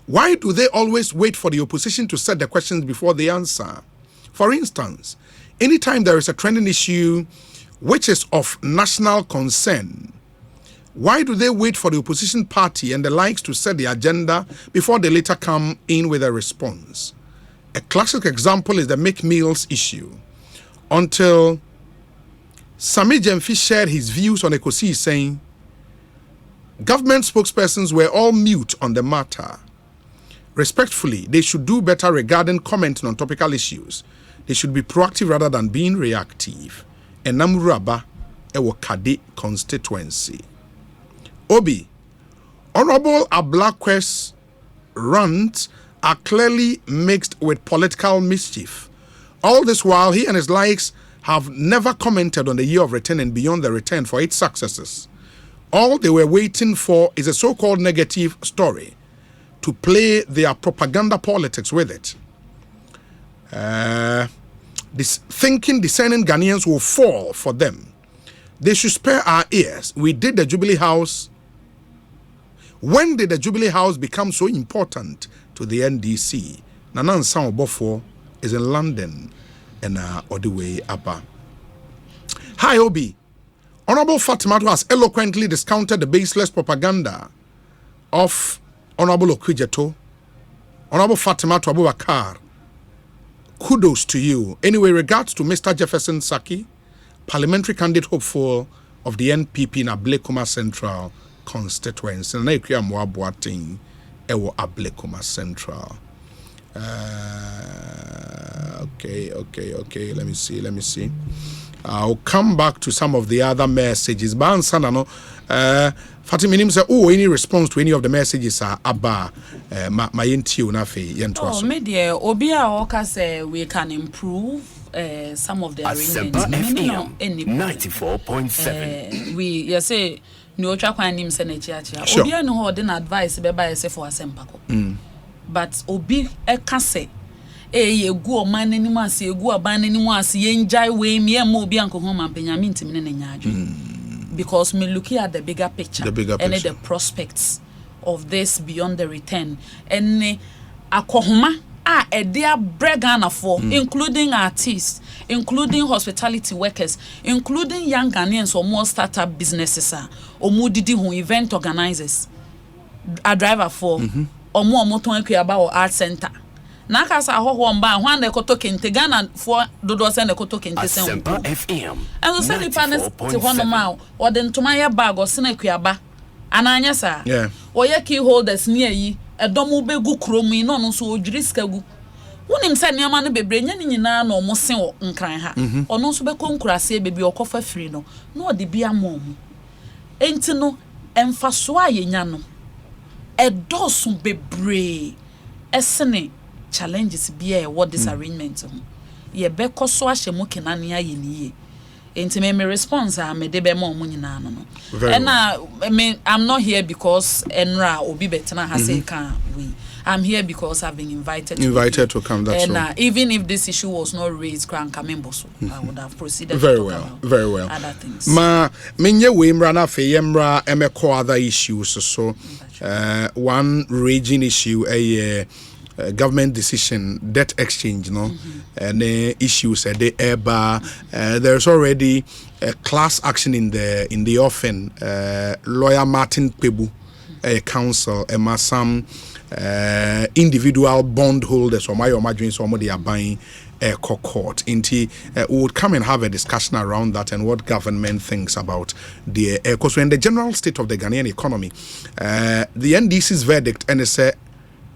Why do they always wait for the opposition to set the questions before they answer? For instance, anytime there is a trending issue which is of national concern, why do they wait for the opposition party and the likes to set the agenda before they later come in with a response? A classic example is the Meek Mills issue. Until Sami Jemfi shared his views on Ekosiisen, saying government spokespersons were all mute on the matter. Respectfully, they should do better regarding commenting on topical issues. They should be proactive rather than being reactive. Enamuraba Ewo Kade constituency. Obi, Honorable Ablakwe's rants are clearly mixed with political mischief. All this while, he and his likes have never commented on the year of return and beyond the return for its successes. All they were waiting for is a so-called negative story to play their propaganda politics with it. This thinking discerning Ghanaians will fall for them. They should spare our ears. We did the Jubilee House. When did the Jubilee House become so important to the NDC? Nanan Obofo is in London and all the way up. Hi, Obi. Honorable Fatimatu has eloquently discounted the baseless propaganda of Honorable Okudzeto. Honorable Fatimatu Abubakar, kudos to you. Anyway, regards to Mr. Jefferson Saki, parliamentary candidate hopeful of the NPP in Ablekuma Central constituency. Na ekuya mwabuating ewo Ablekuma Central. Okay. Let me see. I'll come back to some of the other messages. But Ansana Fatiminim say, any response to any of the messages are Abba my yentio nafe yentoaso. Oh, media Obia Oka say we can improve some of the arrangements. 94.7. We say no trakwan nim se na chiachia. Sure. Obia no hold advice be ba say for asempako. But Obi eka say egu oman nanim ase egu aban nanim ase yenjai we me mo obi anko ho mampanyame ntimi ne nyaadwe. Because me looking at the bigger picture, and the prospects of this beyond the return, and akohoma dear Bregana for, including artists, including hospitality workers, including young Ghanaians or more startup businesses, or more didi who event organizers, a driver for, or more moton about art center. Nakasa ho mba hwan na ekoto kente Ghana for dodo se na ekoto kente se FM. And so say the panel te hono ma o de ntoma ye bag o se na kuaba ananya sa yeah oye key holders near yi edomu begu kromu no no so odwiri skagu wonim se niam no bebre nya ni nyina na omo se wo nkran ha ono so be konkurase bebi okofa free no na odi bia mom enti no emfaso ayenya no edoso bebre esene challenges bia e what disarrangement ye be koso ahyemu kenane ayeniye enti me response me de be mom nyina no no and I'm not here because enra obi betena ha say can we I'm here because I've been invited to come. That's and even if this issue was not raised, I would have proceeded very to well, very well. Other things. Ma menye we mra na fe yemra emeko other issues so one raging issue a government decision debt exchange and issues the EBA there's already a class action in the offing lawyer Martin Pebu council some individual bondholders or my dreams somebody are buying a court we would come and have a discussion around that and what government thinks about the because when the general state of the Ghanaian economy the NDC's verdict and it's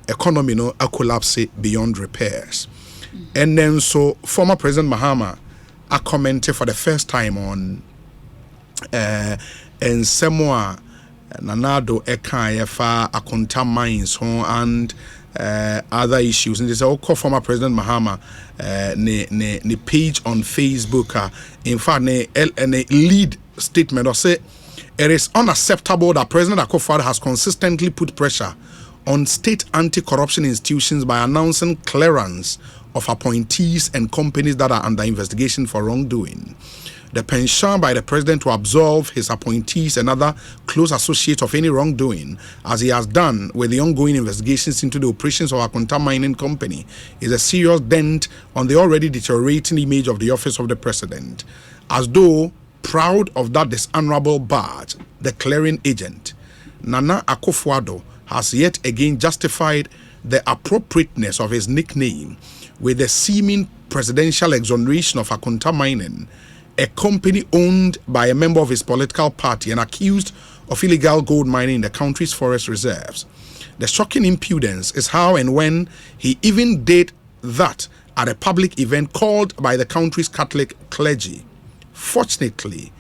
economy a collapse beyond repairs and then so former President Mahama commented for the first time on and Samoa Nanado Eka Efa Akonta mines and other issues. And this is call former President Mahama ne page on Facebook. In fact, ne lead statement or say it is unacceptable that President Akufo-Addo has consistently put pressure on state anti-corruption institutions by announcing clearance of appointees and companies that are under investigation for wrongdoing. The pension by the president to absolve his appointees and other close associates of any wrongdoing, as he has done with the ongoing investigations into the operations of Akonta Mining Company, is a serious dent on the already deteriorating image of the office of the president. As though proud of that dishonorable badge, the clearing agent, Nana Akufo-Addo has yet again justified the appropriateness of his nickname with the seeming presidential exoneration of Akonta Mining, a company owned by a member of his political party and accused of illegal gold mining in the country's forest reserves. The shocking impudence is how and when he even did that at a public event called by the country's Catholic clergy. Fortunately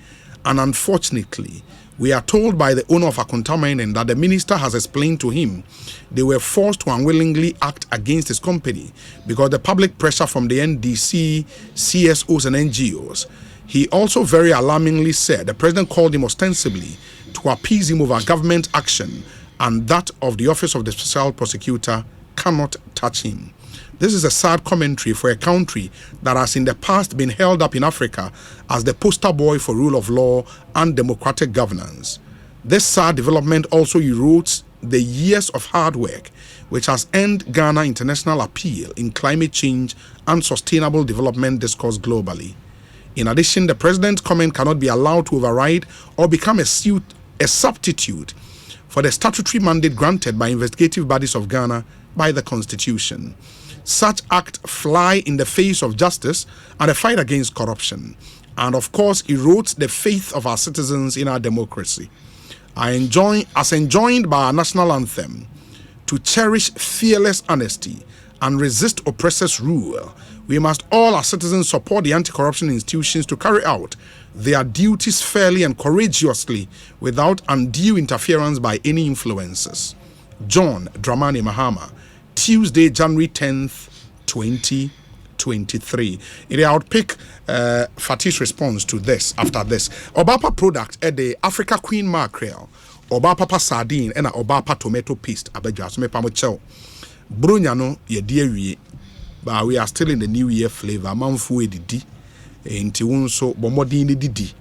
and unfortunately, we are told by the owner of Akonta Mining that the minister has explained to him they were forced to unwillingly act against his company because the public pressure from the NDC, CSOs and NGOs. He also very alarmingly said the president called him ostensibly to appease him over government action and that of the office of the special prosecutor cannot touch him. This is a sad commentary for a country that has in the past been held up in Africa as the poster boy for rule of law and democratic governance. This sad development also erodes the years of hard work which has earned Ghana international appeal in climate change and sustainable development discourse globally. In addition, the president's comment cannot be allowed to override or become a substitute for the statutory mandate granted by investigative bodies of Ghana by the Constitution. Such acts fly in the face of justice and the fight against corruption, and of course erodes the faith of our citizens in our democracy. As enjoined by our national anthem, to cherish fearless honesty and resist oppressors' rule, we must all as citizens support the anti-corruption institutions to carry out their duties fairly and courageously without undue interference by any influences. John Dramani Mahama, Tuesday, January 10th, 2023. I would pick Fatih's response to this after this. Obapa product at the Africa Queen Mackerel, Obapa Sardine, and Obapa Tomato Paste. Abejas me pamocho. Brunyano ye dear, but we are still in the New Year flavor. Manfu edidi, enti unso bomodini didi.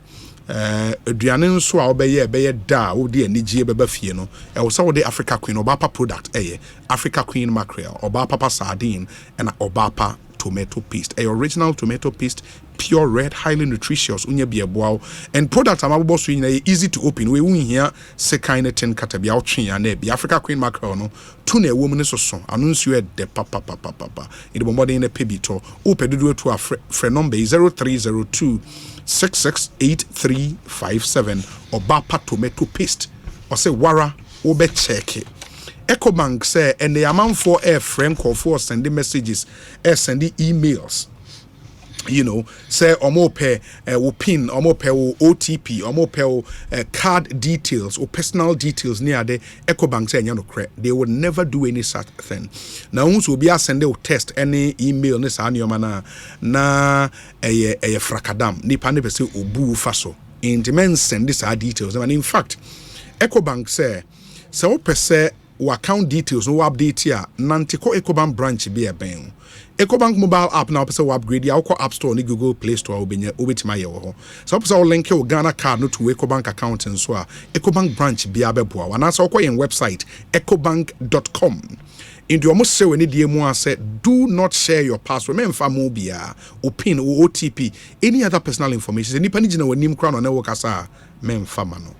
Aduane nso a obeye da wo de anigye beba fie no e wo sawo de Africa Queen Obapa product Africa Queen Mackerel Obapa sardine and Obapa tomato paste original tomato paste, pure red, highly nutritious unya bia boaw and product amabo so yin easy to open we won here se kind ten katabia otwe ya na bia Africa Queen Mackerel no tu na ewo mu ne soso anu nsu e de papa in the bomode na pebito o pedudu to a free number 0302 668357 Obapa tomato paste or say wara obe check it. Ecobank say and the amount for a friend call for sending messages, sending emails. You know, say omo pay wo pin, omo pay wo OTP, omo pay wo card details or personal details near the Ecobank say no credit. They would never do any such thing. Now once will be a send test any email ne sa na frakadam ni pa ne pese obu faso. Intimen send this details. And in fact, Ecobank say wo pese wo account details no update here nantiko Ecobank branch be a ben. Ecobank mobile app now person upgrade ya ko App Store ni Google Play Store obetima ye ho. So person link your Ghana card no to Ecobank account and so Ecobank branch bia beboa. Wana so ko yen website ecobank.com. Into almost say when the mo say do not share your password memfa mo bia or pin or OTP any other personal information. Any pani gina wonim kra no na work asa memfa ma no.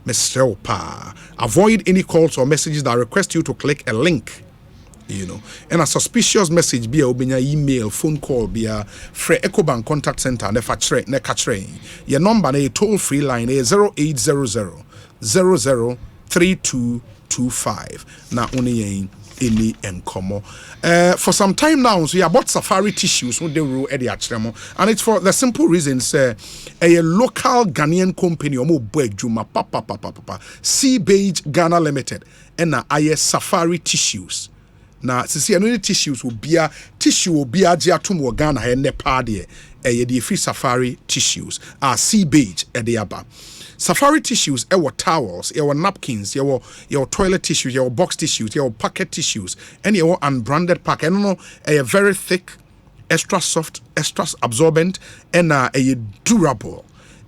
Mesrel pa. Avoid any calls or messages that request you to click a link. You know, and a suspicious message be a obenya email, phone call be a free Ecobank contact center ne fatre ne katre. Your number na toll free line is 0800 003225. Na only any encomo. For some time now, so you bought safari tissues when they rule at the Achremo, and it's for the simple reason, say a local Ghanaian company or more Juma papa Sea Beige Ghana Limited, and na aye safari tissues. Na sisi any tissues will be a tissue will be a jiatum Ghana and Nepal the free safari tissues are Sea Beige at the aba. Safari tissues, our towels, our napkins, your toilet tissues, your box tissues, your packet tissues, and your unbranded pack. I don't know, a very thick, extra soft, extra absorbent, and a durable.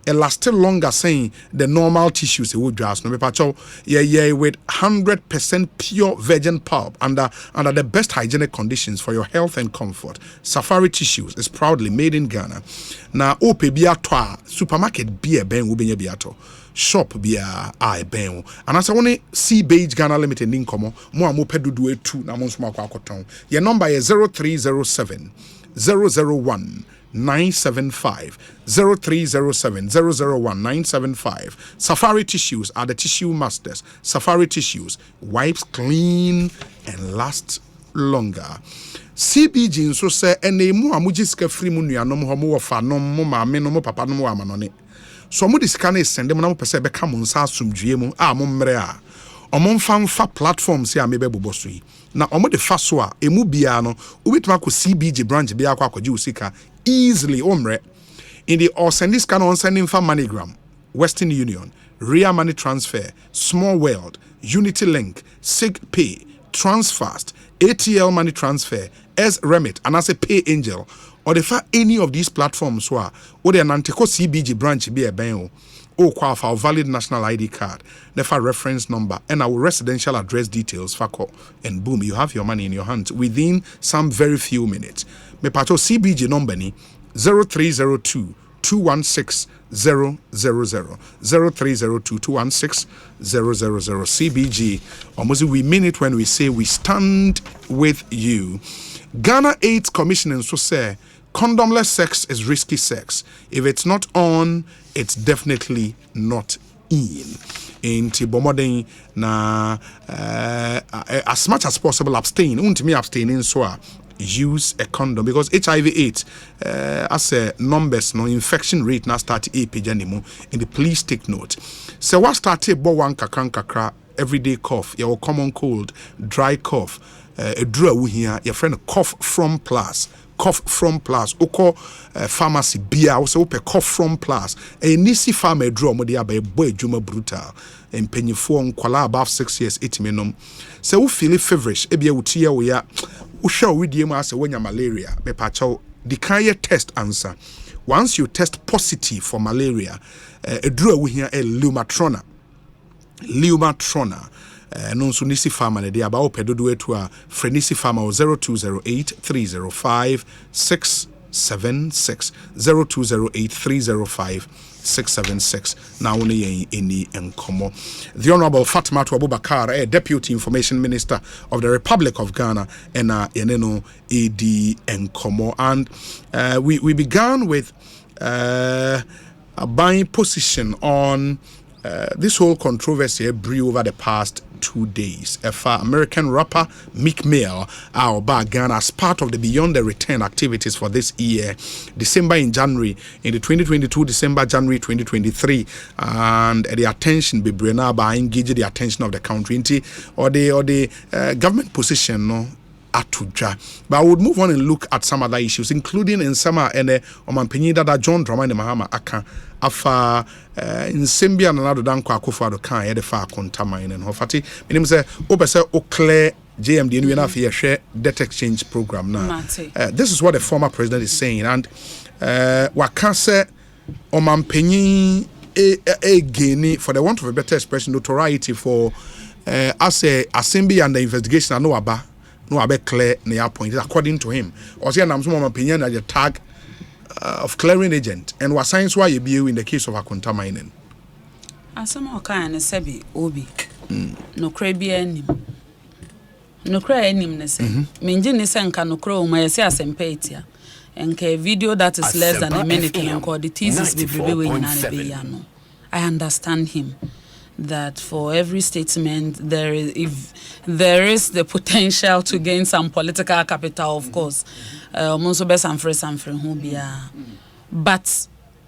It lasts longer saying the normal tissues it would just no with 100% pure virgin pulp under the best hygienic conditions for your health and comfort. Safari tissues is proudly made in Ghana. Now ope bia toa supermarket bia ben ubenya biato. Shop bia I ben. And as I want Sea Beige Ghana Limited in komo mo amopedu do etu na mo nsoma kwa akoton. Your number is 0307 001 975 0307 001 975. Safari tissues are the tissue masters. Safari tissues wipes clean and last longer. CBG nso say ene mu amujiska free mu nuanom ho mo wofa no mo maame no mo papa no mo amanone. So mo disika na sende mo na mo pese be ka mo nsa asomdwie mu a mo mmre a omomfa platforms ya mebe boboso yi na omo de fa so a emu bia no ubituma ko CBG branch bia akwa akwaje usika easily omre in the or send this kind on sending for MoneyGram, Western Union, Ria Money Transfer, Small World, Unity Link, Sig Pay, Transfast, ATL Money Transfer, S Remit, and as a Pay Angel, or the fa any of these platforms or the Nanteko CBG branch be a ben or qualify valid national ID card, the fa reference number, and our residential address details, FACO, and boom, you have your money in your hands within some very few minutes. Me pato CBG number ni 0302 216 000 0302 216 000 CBG. Almost we mean it when we say we stand with you. Ghana AIDS Commission so say condomless sex is risky sex. If it's not on, it's definitely not in. Tibomoding na as much as possible abstain. Untimi abstaining so use a condom because HIV/AIDS as a numbers no infection rate now start page anymore. And the please take note. So what started bo one kakra everyday cough, your common cold, dry cough, a draw here, your friend cough from plus. Oko pharmacy bia also ope cough from plus a nisi farmer draw modia by boy juma brutal and penyifo nkwala above 6 years 8 minimum so we feel feverish ebia wutia we ya wo hwa we die ma say wonya malaria me pacho the kind test answer once you test positive for malaria a draw we here a lumatrona no so nisi farmer na dey about pedodo etu a frenisi farmer 0208 305 676 0208 305 676 now only any enkomo. The Honorable Fatimatu Abubakar, Deputy Information Minister of the Republic of Ghana, and yeneno AD enkomo, and we began with a buying position on this whole controversy brew over the past 2 days. American rapper Meek Mill Ghana as part of the Beyond the Return activities for this year, December in January, in the 2022 December, January 2023, and the attention be brought by engaging the attention of the country or the government position, no. But I would move on and look at some other issues, including in summer and that John Dramani Mahama Aka afa in Sambia and another dan Kwakufa do kan the far contamine and Hofati. Meaning say Opesa Oclair JMD and we have here share debt exchange program now. This is what the former president is saying, and Wakase Omanpenyi gain, for the want of a better expression, notoriety for as a assembly and the investigation I know about. No, I bet clear near point according to him. Or say, I'm some opinion that the tag of clearing agent and what science why you be in the case of Akunta mining. As some kind of sebi obi no crabian no cry him ne say menjin ne senka no cro my say asempetia and video that is less than a minute and called the thesis be no. I understand him. That for every statement there is the potential to gain some political capital, of course. But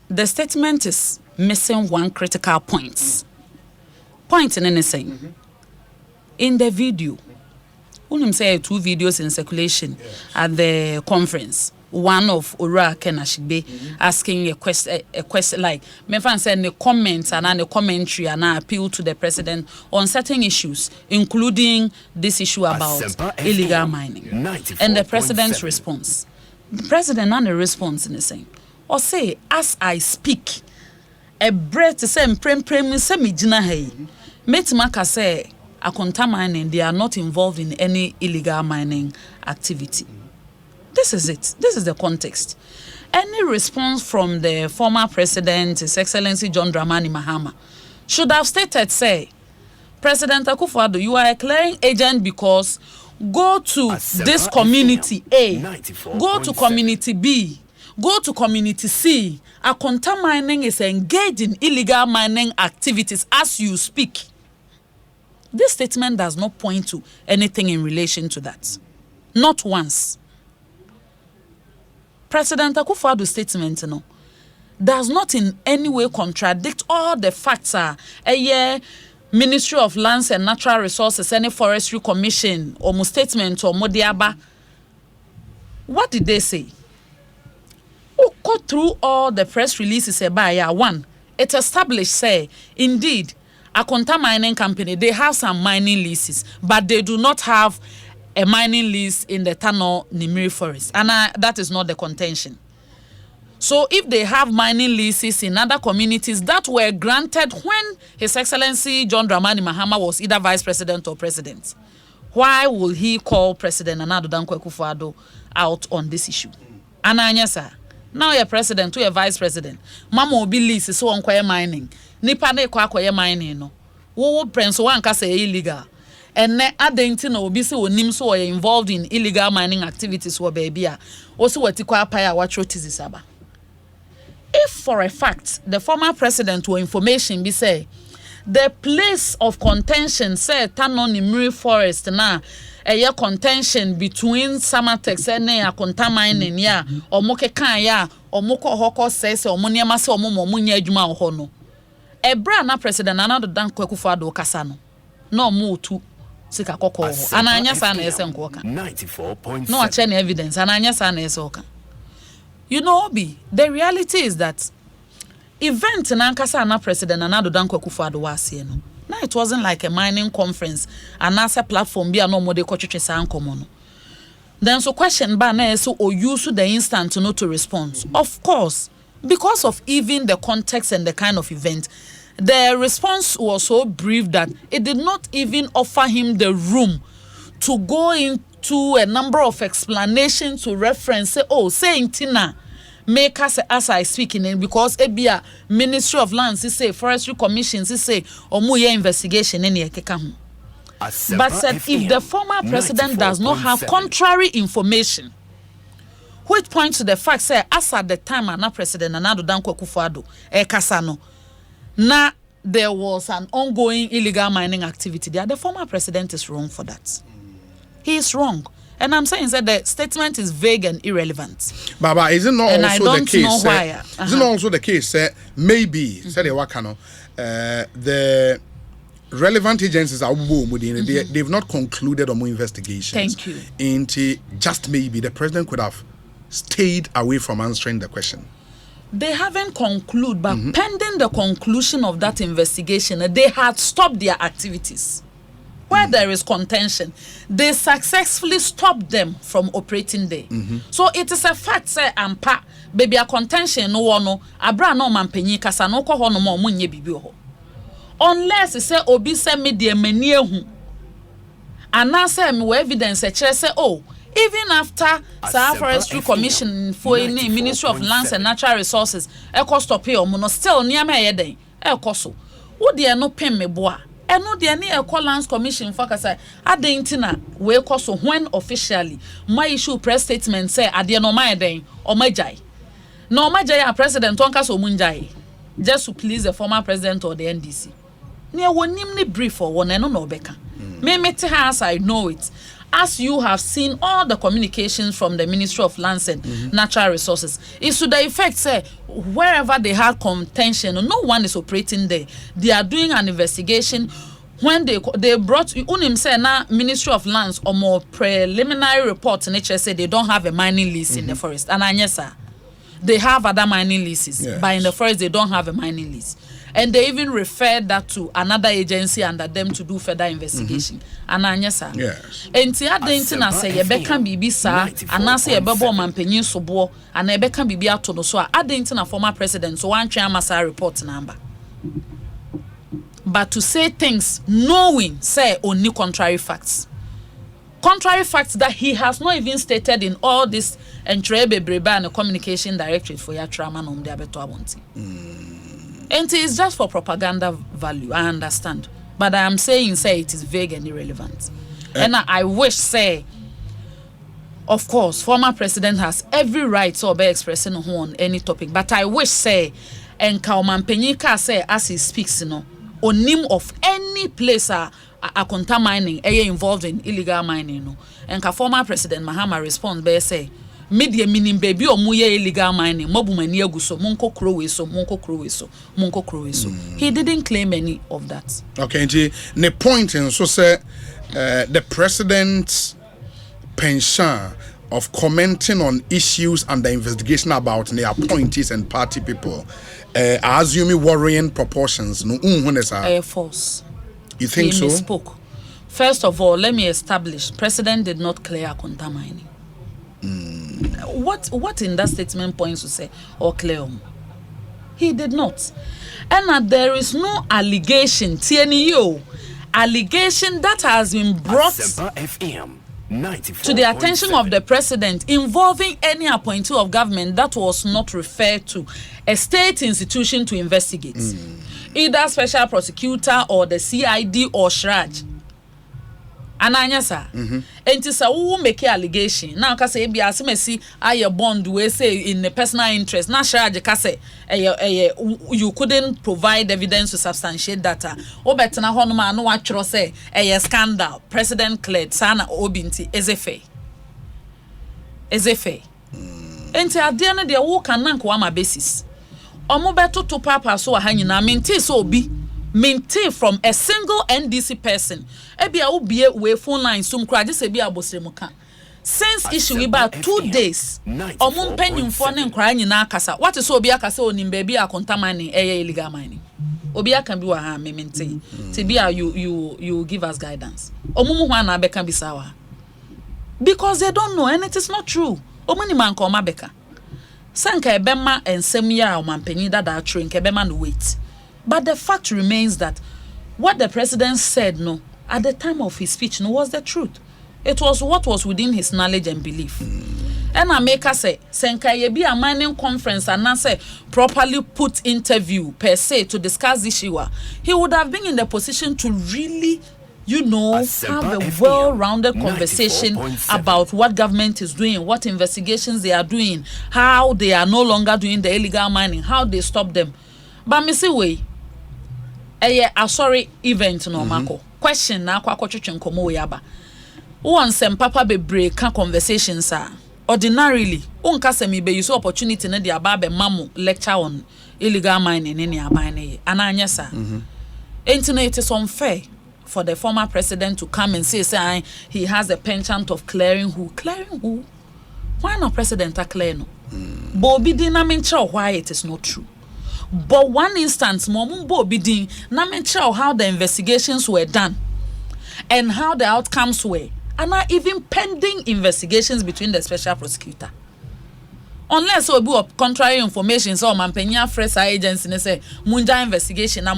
the statement is missing one critical point. Point in anything. In the video, we say 2 videos in circulation at the conference. One of Ura Kenashibe asking a question like Mefan said the comments and a commentary and an appeal to the president on certain issues, including this issue about illegal mining. And the president's response. The president and the response in the same. Or say, as I speak, a breath to say prem semi jina hey. Metimaka say Akunta mining, they are not involved in any illegal mining activity. This is it. This is the context. Any response from the former president, His Excellency John Dramani Mahama, should have stated, say, President Akufo-Addo, you are a clearing agent because go to this community A, go to community B, go to community C. Akunta mining is engaged in illegal mining activities as you speak. This statement does not point to anything in relation to that. Not once. President Akufo-Addo's statement does not in any way contradict all the facts. Ministry of Lands and Natural Resources, any Forestry Commission, or statement or Modiaba. What did they say? Go through all the press releases about one. It established, say, indeed, Akunta Mining Company, they have some mining leases, but they do not have a mining lease in the Tano Nimiri Forest. And that is not the contention. So if they have mining leases in other communities that were granted when His Excellency John Dramani Mahama was either vice president or president, why will he call President Nana Addo Dankwa Akufo-Addo out on this issue? Ananya sir, now you're president, you're vice president. Mama obi lease so on kwaye mining. Nipa ne kwaye mining no. Wo prenso wanka say illegal. And ne adenti na obi se onim so are involved in illegal mining activities wo baby a also watikwa apaya watro tizisaba. If for a fact the former president or information be say the place of contention say Tano Nimiri Forest na a contention between Samatex and Akunta mining ya or moke kan ya or moko hoko says or moniama se or munya adwuma ho no. E bra na president Nana Addo Dankwa Akufo-Addo kasano. No mu tu sika koko ananya sa na ese nkoka 94.7 no ache na evidence ananya sa na ese oka. You know Obi, the reality is that event na nkasa na president Nana Addo Dankwa Akufo-Addo wase no na it wasn't like a mining conference and as a platform bi no mo de kwetwetwe sa nkomo no. Then so question ba na so o use the instant to know to respond. Of course, because of even the context and the kind of event, the response was so brief that it did not even offer him the room to go into a number of explanations to reference, say, oh, saying Tina, make us as I speak in it, because Ebia Ministry of Lands, say, Forestry Commissions, say, or Muye investigation in here. But said if the former president does not have contrary information, which points to the fact, say, as at the time, President Nana Addo Dankwa Akufo-Addo, Kasano. Na there was an ongoing illegal mining activity there, the former president is wrong for that. He is wrong. And I'm saying that the statement is vague and irrelevant. Baba, is it not and also the case? Is it not also the case? Maybe said the relevant agencies are they've not concluded on more investigations. Thank you. Into just maybe the president could have stayed away from answering the question. They haven't concluded, but pending the conclusion of that investigation, they had stopped their activities. Where there is contention, they successfully stopped them from operating there. So it is a fact, say, ampa, baby, a contention, no one, abra no man penny, kasa no ko hono mo munye bibi ho. Unless it say, obi se me de menie hu. And now say, me evidence, say, oh, even after Sahara Forestry Commission for any Ministry of Lands and Natural Resources, stop here, mono still near my head, so. Would they no pay me boa? And no, they need a Lands Commission for Kasa. At the intina, we so when officially my issue press statement say, at the no my day or my jai. No, my jai, President Tonkas or Munjai, just to please the former president or the NDC. Near one nimly brief for one and no Becca. Me as I know it. As you have seen all the communications from the Ministry of Lands and Natural Resources, it's to the effect, say, wherever they had contention, no one is operating there. They are doing an investigation. When they brought, unim say na Ministry of Lands or more preliminary reports, and nature say they don't have a mining lease in the forest. And yes, sir, they have other mining leases, but in the forest they don't have a mining lease. And they even referred that to another agency under them to do further investigation. And yes, sir. Yes. And tia dentina say ye beka bibi sa anase ye bebo mampanyin sobo and ye beka bibi ato no so a dentina former president so one twa masa report number. But to say things knowing say only contrary facts that he has not even stated in all this entrebe breba and communication directorate for your trauma no de abeto abonti. And it is just for propaganda value, I understand. But I am saying, say, it is vague and irrelevant. And I wish, say, of course, former president has every right to be expressing on any topic. But I wish, say, and Kauman Penika say, as he speaks, on him of any place a mining, involved in illegal mining, and former president Mahama responds by say, media meaning baby or muye illegal mining, mobumani aguso, munko kroweso. He didn't claim any of that. Okay, the point in so say the president's penchant of commenting on issues and the investigation about the appointees and party people are assuming worrying proportions. No, false. You think he so? Misspoke. First of all, let me establish: President did not clear Akonta mining. What in that statement points to say or clear? He did not. And there is no allegation, TNEO, allegation that has been brought to the attention of the president involving any appointee of government that was not referred to a state institution to investigate. Either special prosecutor or the CID or SHRAJ. Ananya sa enti sa wo make allegation now ka say bia asemasi aye bond we say in the personal interest na charge ka say you couldn't provide evidence to substantiate data wo betena ho no ma no watwero say scandal president cleared sana obinti ezefe enti ade no de wo kan na nko ama basis omo beto to papa so ha nyina menti so obi maintain from a single NDC person. Ebia ubie we phone line sum kra just ebia abosremuka. Since issue about 2 days. Omum penyin for ne nkra nyina akasa. What is obi akasa onim baby akonta mining illegal mining. Obi can be wa ha me maintain. Tibia you give us guidance. Omum ho na beka bisawa. Because they don't know and it is not true. Omuni man ko ma beka. Sanka ebema ensem ya omampenyi dada atro nke ebema no wait. But the fact remains that what the president said, no, at the time of his speech, no, was the truth. It was what was within his knowledge and belief. And I make us say, Senka yebi a mining conference and not say properly put interview per se to discuss this issue. He would have been in the position to really, have a well-rounded conversation about what government is doing, what investigations they are doing, how they are no longer doing the illegal mining, how they stop them. But Missy Way, sorry event no mako. Question na akwa twetwe nkomo we aba. Won sem papa bebre ka conversations are ordinarily unka sem be use opportunity na de aba be mamu lecture on illegal mining in aban ne ananya sa. Enti it is unfair for the former president to come and say he has a penchant of clearing who. Why not president clear no? But obi din na mention why it is not true. But one instance, Momumbo Bidin, Namenchao, how the investigations were done and how the outcomes were, and not even pending investigations between the special prosecutor. Unless we have contrary information, so Mampenya Fresh Agency say Munja investigation,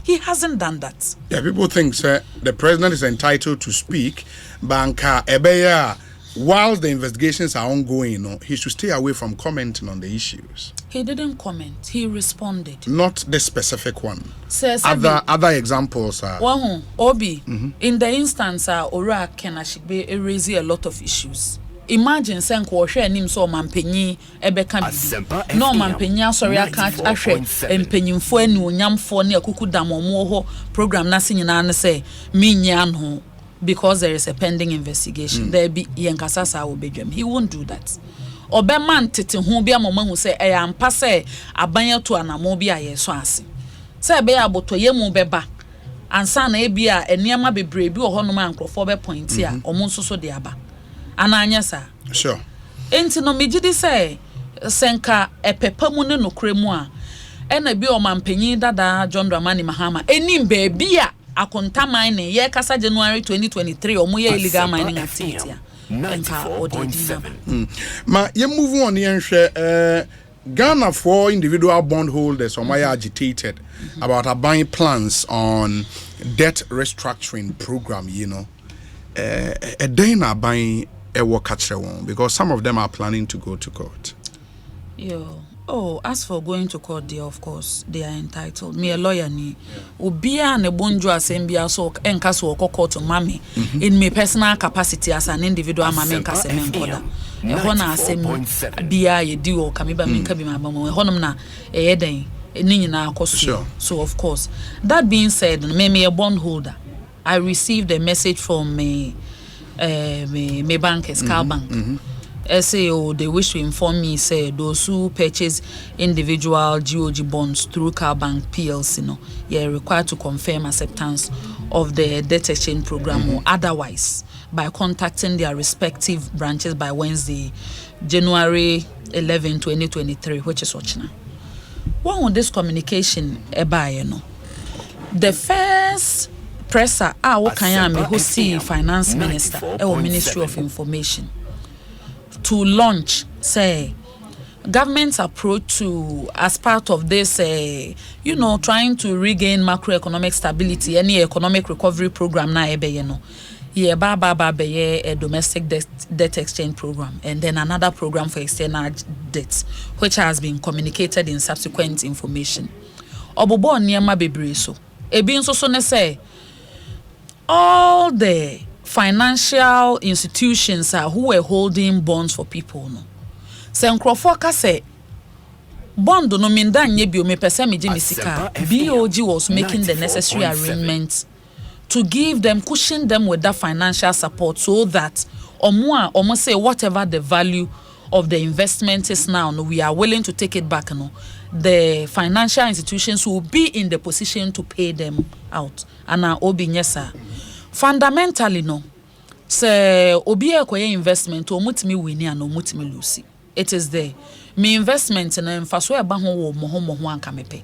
he hasn't done that. Yeah, people think the president is entitled to speak, Banka Ebeya. While the investigations are ongoing, he should stay away from commenting on the issues. He didn't comment. He responded. Not the specific one. Other examples are. Obi, in the instance, Ora Kenashigbe raised a lot of issues. Imagine saying kwoshe nim so mampenyi ebeka bibi. No mampenya sorry aka ahwe empenyimfo ani onyamfo ne akuku damomo ho program na sinyina ne say minya no. Because there is a pending investigation. There be Yankasasa obedwem. He won't do that. Obeman tete hu bia mama hu say e ampa say abanya to anamo bia ye so ase. Say be abotoye mu beba. Ansa na e bia eniema bebre bi ohonom ankrofo be point a omo nsoso de aba. Ananya sa. Sure. Enti no megidi say senka epepa mu ne nokremu a ena bi o mampanyin dada John Dramani Mahama enim be bia akonta mining ye kasa January 2023 omo ye illegal mining activity ma ye move on yen hwe Ghana for individual bondholders or agitated about a buying plans on debt restructuring program, a day na buying a work one because some of them are planning to go to court. As for going to court, they of course they are entitled. Me a lawyer ni. Ubia ne bonjo asembia so enkaso court to mami in my personal capacity as an individual mami nkase menkoda. Ehona asem bia ye di o kamiba minka bi mabamo. Ehonum na eyeden ni nyina akoso. So of course. That being said, me a bondholder. I received a message from me bank, Scal Bank. SAO, they wish to inform me, say those who purchase individual GOG bonds through Car Bank PLC, you're required to confirm acceptance of the debt exchange program or otherwise by contacting their respective branches by Wednesday, January 11, 2023, which is watching. One with this communication, the first presser, who see Finance Minister or Ministry of Information. To launch, say, government's approach to, as part of this, trying to regain macroeconomic stability, any economic recovery program, a domestic debt exchange program, and then another program for external debts, which has been communicated in subsequent information. Obobo niyama bebre so. Ebin so say, all the financial institutions who were holding bonds for people no se nkrofo ka say bond no minda nye bi o me pese me sika BOG was making the necessary arrangements to give them, cushion them with that financial support so that omo say whatever the value of the investment is now, we are willing to take it back. The financial institutions will be in the position to pay them out. And obi nyesa. Fundamentally, say obi ekoye investment omutimi wini and omutimi lose. It is there. Me investment na mfaso eba ho wo mo anka mepe.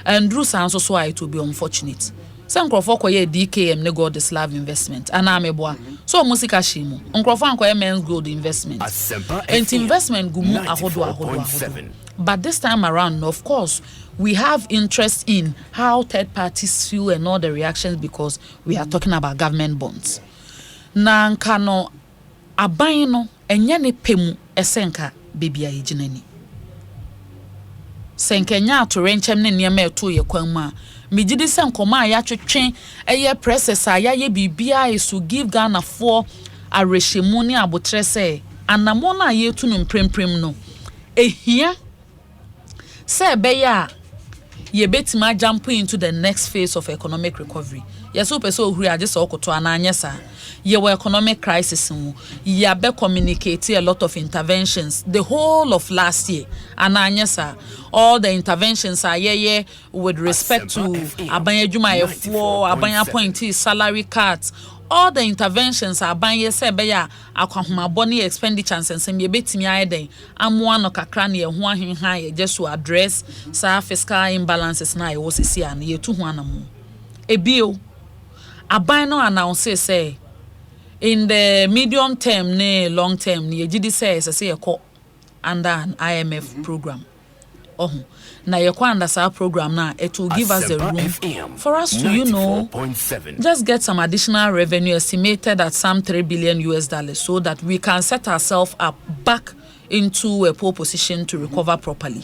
And Drew sounds also it will be unfortunate. Some nkrofo koye DKM ne gold slab investment ana ameboa so musika shimu nkrofo ankoye men's gold investment and investment gumu ahodo. But this time around, of course, we have interest in how third parties feel and all the reactions because we are talking about government bonds. Na nkano aban no enye ne pemu esenka bebia yijinani senkenya to renchem ne niema eto ye kwan ma megidi senkoma ya twetwen eye process ya ye bibia is to give Ghana for a reshemuni abotre se anamo na yetu no mpremprem no ehia se beya ye betima jump into the next phase of economic recovery. Yes, so person who are just okoto ananyesa. Ye were economic crisis. Ye be communicate a lot of interventions. The whole of last year, ananyesa. All the interventions are ye with respect to abanya juma floor, abanya appointee salary cuts. All the interventions are buying sebeya akwahoma boni expenditure and some ye betimi ayeden amwa no kakra na ye ho ahenhan ye just to address sa fiscal imbalances na ye wo sisi an ye tu ho anamu ebio aban no announce say in the medium term ne long term ne ye gidi say ye ko under an IMF program. Oh, na yekwa under sa program na it will give us the room for us to just get some additional revenue estimated at some $3 billion so that we can set ourselves up back into a pole position to recover properly.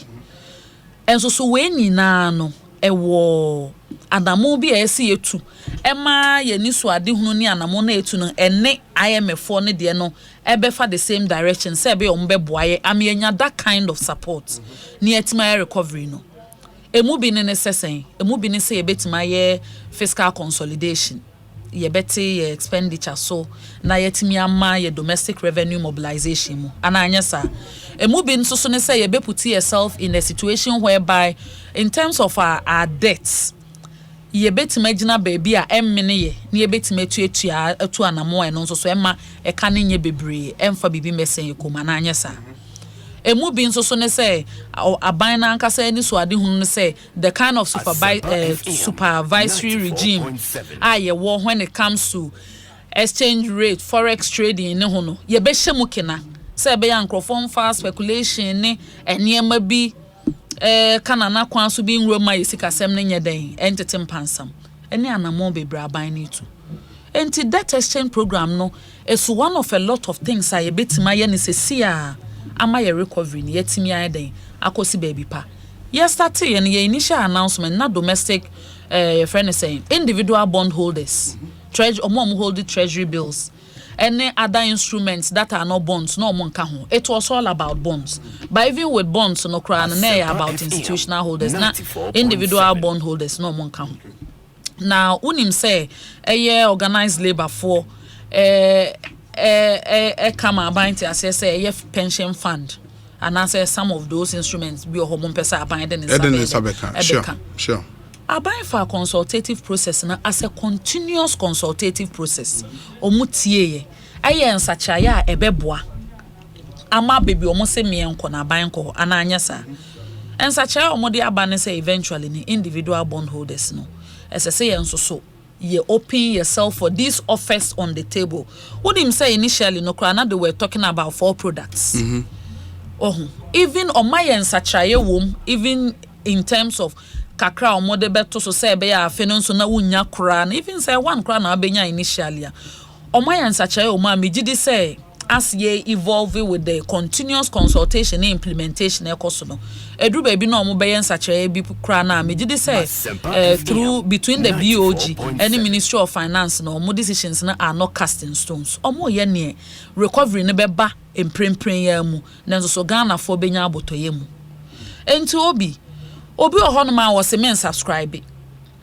And so when ni na no ewo adamo bi esi etu ema ye ni so ade hunu ni anamo na etu no ene IMF for ne de no ebe fa the same direction say be ombe boaye amenya that kind of support ni etima recovery no emu bi ne sesen emu bi ne say ebetima ye fiscal consolidation ye beti ye expenditure so na yetimi ama ye domestic revenue mobilization mu ananya sa emu bi nso so ne say ye be put yourself in a situation whereby in terms of our debts ye betima gina baby a emmene ye na ye betima tuatua atu anamo eno nso so emma e ka ne nye bebre emfa bibi mesen ye koma na anya sa emu bi nso so ne say aban na nkasa ani so ade hunu ne say the kind of supervisory regime ye wo when it comes to exchange rate forex trading ne ho no ye be hye mu kena say be ya nkrofon fa speculation ne eniema bi kanana kwan so bi nroma yesika sem ne nyeden entity mpansam ene anamo bebre aban ne tu enti that exchange program no is one of a lot of things I betima ye ne sesia ama ye recovery ne yetimi ayeden akosi baby pa yesterday ye initial announcement na domestic friend saying individual bond holders treasury hold the treasury bills any other instruments that are not bonds no monka ho it was all about bonds but even with bonds no kra na about institutional holders na individual bond holders no monka ho now unim say organized labor for come about say pension fund and answer some of those instruments be hormone pesa abandon in sure Abai for a consultative process na as a continuous consultative process. Omutie ye. Aye ensacha ya ebeboa. Ama baby omo se me enko na aban ko ananya sa. Ensacha ya omo de abane say eventually ni individual bond holders no. Say enso so ye open yourself for this offers on the table. What him say initially no kra they were talking about 4 products. Even on my ensacha ye wom even in terms of kakra omode beto so say be ya afeno so na wunya kra na even say one kra na abenya initially omaya nsacha o ma megidi say as ye evolve with the continuous consultation and implementation ekoso no edru ba bi na omo be nsacha bi kra na megidi say through between the BOG and the Ministry of Finance no omo decisions na are not cast in stones omo ye ne recovery ne beba emprempren ya mu na so Ghana for benya abotoye mu enti Obi ohonoma was a subscribe.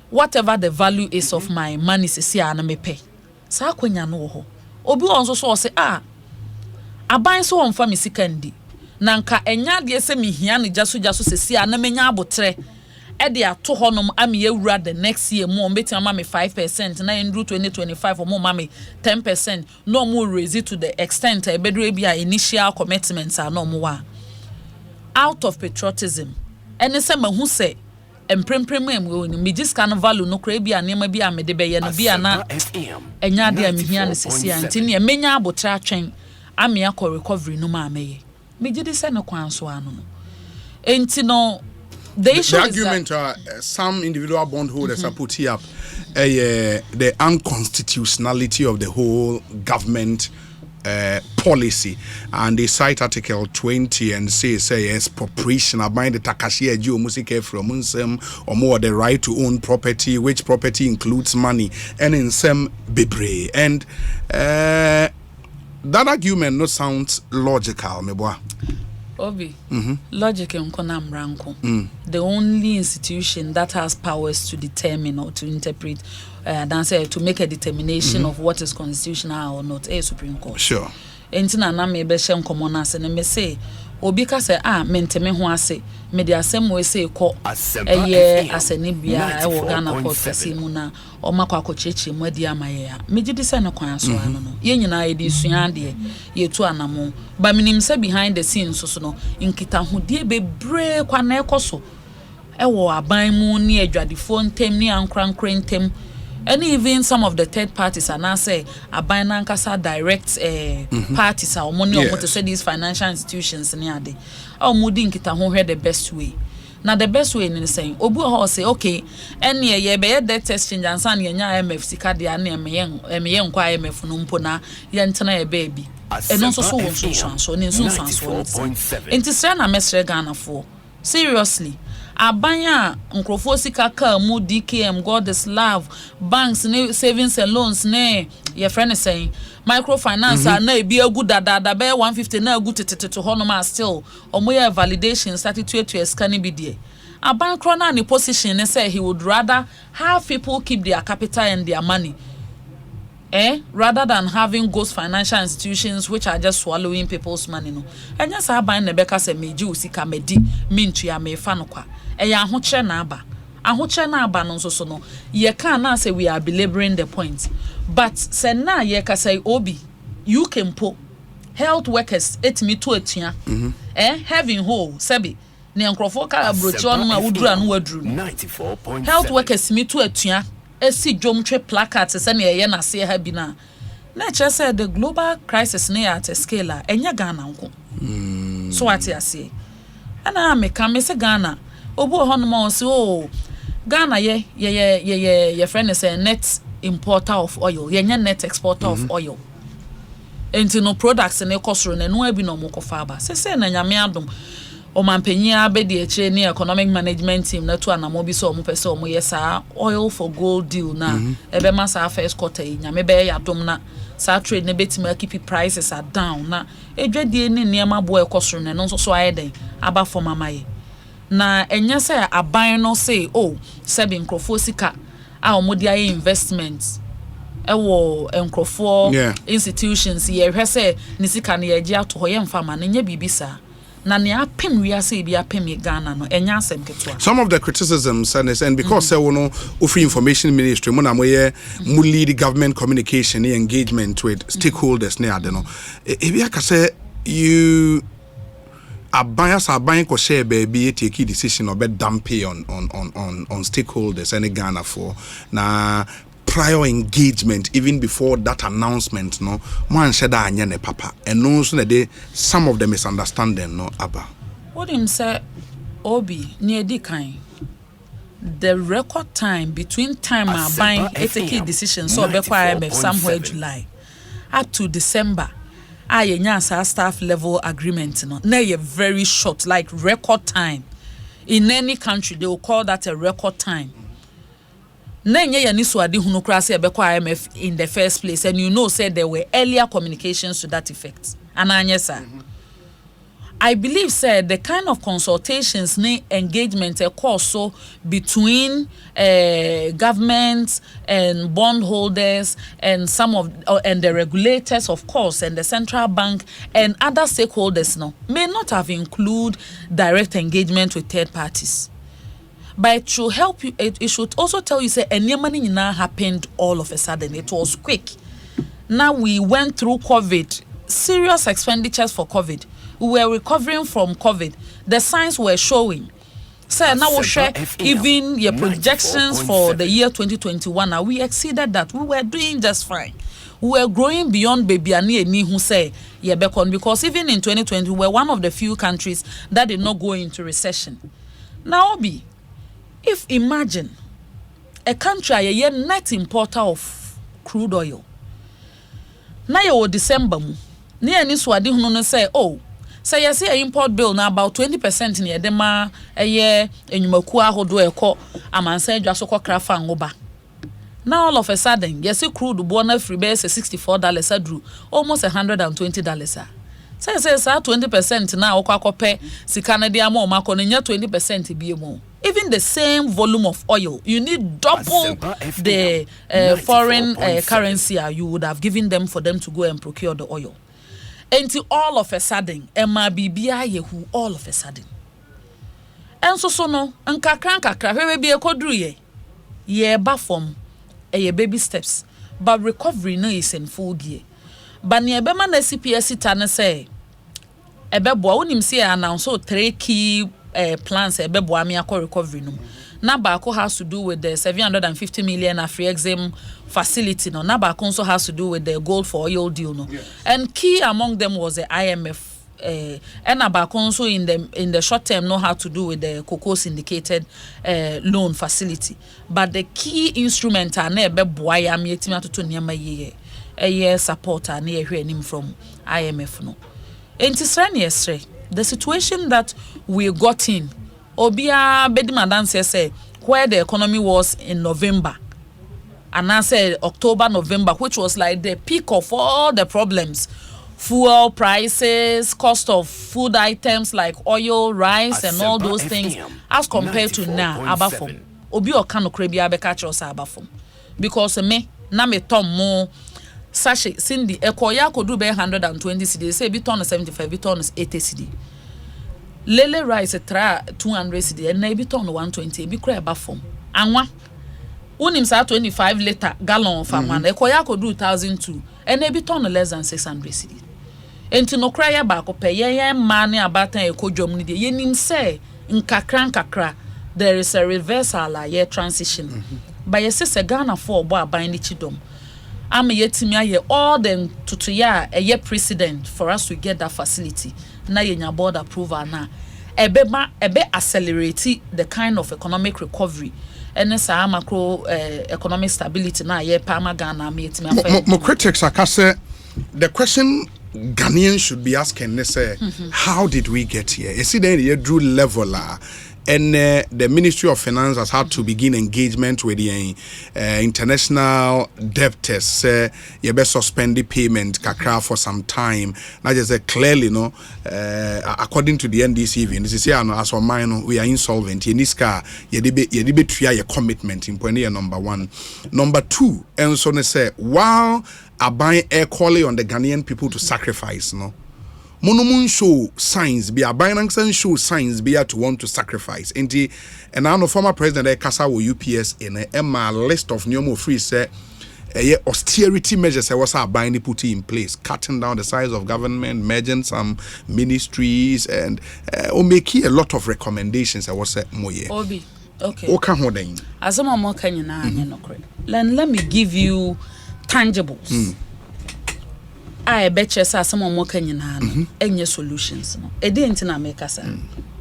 Whatever the value is of my money sisi na me pay. Sa akwanya no ho. Obi onso so say aban so onfa me sika ndi. Na nka enya de se me hia ne jaso sisi na menya abotre. E de ato honom am ye wura the next year mo beti ama me 5% na in 2025 or mo ma me 10%. No more raise it to the extent e bedu e bia initial commitments are no more. Out of patriotism. Ene se mahu se empremprem we ni megis kan value no kra bia nema bia me de be ye no bia na enya de amihia ne sesi anti ne menya abotra atwen ame akọ recovery no ma meye megidi se no kwan so ano no enti no the argument are some individual bondholders are putting up the unconstitutionality of the whole government policy, and they cite Article 20 and say expropriation about the Takashi Ejo Musike from Unsem or more the right to own property, which property includes money, and in some Bibre. And that argument no sounds logical, meboa. Obi, logic and konamranko. The only institution that has powers to determine or to interpret, to make a determination of what is constitutional or not, a Supreme Court. Sure. Entina na me be shem komonas and me say, Obi ka say menteme ho ase, me de asem we say ko eye asenibia e wo Ghana Port Kasimu na o makwa kochechi mu adi amaye a. Me gidi say no kwan so ano no. Ye nyina ye di sua de ye tu anamo. Ba minim say behind the scenes so no nkita hodie bebre kwa na ekoso. E wo aban mu ni adwadifo ntem ni ankrankra ntem. And even some of the third parties are now say aban nankasa direct parties are money or to say these financial institutions near de. Or mudi nkita ho the best way. Now the best way in saying obu ho say okay any ye be debt exchange and san ye nya IMF sika de ane emeye nkwa IMF no mpo na ye ntena ye baby. E no so so won so ni so so. Enti sra na mesre Ghana for. Seriously. Abanya nkrofo sika ka mu DKM God is love banks ne savings and loans ne your friend is saying microfinance na e bi agu dada be 150 na agu to honoma still omoya validation started to scan bi die aban kro na position ne say he would rather have people keep their capital and their money rather than having ghost financial institutions which are just swallowing people's money no enya sa aban ne beka say meji usika medi mintu ya me fa no kwa eya ahoche na aba no so no ye can na say we are belaboring the point but say na ye ka say obi you can po health workers etimi to atua having whole sebi ne nkrofo ka abrochi no ma wudura no waduru health workers mi to atua esi dwomtwe placards say na ye na se ha bi na che say the global crisis near at a scale enya Ghana nko so ati ase ana me ka me se Ghana obu honmo so Ghana ye friend is a net importer of oil ye net exporter of oil enti no products ne kosoro na no abi no mo kofa ba se na nyame adom o mampanyia be de eche ni economic management team na to anamo bi so mo pese o mo yesa oil for gold deal na ebe ma sa first quarter nyame be ya dom na sa trade ne betima keep prices are down na edwadie ni niam abo ekosoro na no so ayeden aba for mamaye na enya say aban no say sebi nkrofo sika a omodi aye investments ewo nkrofo institutions ye hwe say ni sika na ye gi ato ho ye mfama na nya bibisa na ne apem wi ase bi apem Ghana no enya asem ketwa. Some of the criticisms and because say no free information ministry mo na mo ye mo lead government communication engagement with stakeholders ne ade no e bi aka say you aban ko share baby take decision or be dumpy on stakeholders and Ghana for na prior engagement even before that announcement no man said anya ne papa and no so na some of the misunderstanding no aba what him say obi near di kind the record time between time aban take decision so be kwa IMF somewhere July up to December ayenya staff level agreement no na ye very short like record time in any country they will call that a record time na nye ya niso ade hunu kra se be kwa IMF in the first place and you know said there were earlier communications to that effect ananye sir I believe said the kind of consultations ne engagement also between governments and bondholders and some of and the regulators of course and the central bank and other stakeholders no may not have include direct engagement with third parties. But it should help you, it should also tell you say any money now happened all of a sudden. It was quick. Now we went through COVID, serious expenditures for COVID. We were recovering from COVID. The signs were showing. So now we share even your projections for the year 2021. Now we exceeded that. We were doing just fine. We were growing beyond baby and who say because even in 2020 we were one of the few countries that did not go into recession. Now Obi, if imagine a country a net importer of crude oil. Now you December near any swadi who say say you see an import bill now about 20% near dema a year and you makua hodo a call a man say just so craft and oba. Now all of a sudden, you see crude born free base $64 a drew, almost $120. say 20% na okwakope sika na dia ma omako nya 20% biemu. Even the same volume of oil, you need double the foreign currency you would have given them for them to go and procure the oil. Until all of a sudden, Emma Bibia yehu all of a sudden. And so no, nkakra, we be a kodru ye bafom, ye baby steps, but recovery no is in full gear. But near Bema na CPS tana say, Ebebo unim see announce so 3 key plans Ebebo ami akọ recovery no. Na baako has to do with the 750 million Afri-Exim facility no. Na baako also has to do with the gold for oil deal no. Yes. And key among them was the IMF. And baako also in the short term know how to do with the cocoa syndicated loan facility. But the key instrument are na ebeboa ya mi etimi atoto niam ye support na ye hwe nim from IMF no. Enti the situation that we got in Obia Bedi Madan say where the economy was in November and I said October, November, which was like the peak of all the problems. Fuel prices, cost of food items like oil, rice, and all those things, as compared to now, abafom. Obi okano krebi abeka chosa abafom. Because me, na me tom mo sachet, Cindy, ekoya kodu be 120 cedi, say bi ton 75, bi ton 80 cedi. Lele rice tra 200 cedi, and na bi ton 120, bi kre abafom. Anwa, unim sa 25 liter gallon of amana, ekoya kodu 1,002, and na bi ton less than 600 cedi. Enti no kra ya ba ko pe ye man ne abatan ekodwom ni de yenim say nkakra there is a reversal a year transition but yes se Ghana for bo aban ni chidom am yetimi aye all them to ya a year precedent for us to get that facility na yenya board approval na ebe accelerate the kind of economic recovery and sa macro economic stability na ye pa ma Ghana am yetimi afa mo critics akase the question Ghanaians should be asking, they say, how did we get here? You see, then you drew leveler, and the Ministry of Finance has had to begin engagement with the international debtors. You better suspend the payment kakra for some time. Now, just clearly, no, according to the NDC, even this is here, as for mine, we are insolvent. In this car, you debate your commitment in point number 1. Number 2, and so they say, wow. Are buying air quality on the Ghanaian people to sacrifice, no? Monomun show signs be a buying show signs be to want to sacrifice. And now the former president Kasa wo UPS in a list of new free say austerity measures was buying put in place, cutting down the size of government, merging some ministries, and make a lot of recommendations. I was say moye. Obi, okay. Okay, as I'm more can you now, let me give you tangibles. I bet you some more can you any solutions. A day into America,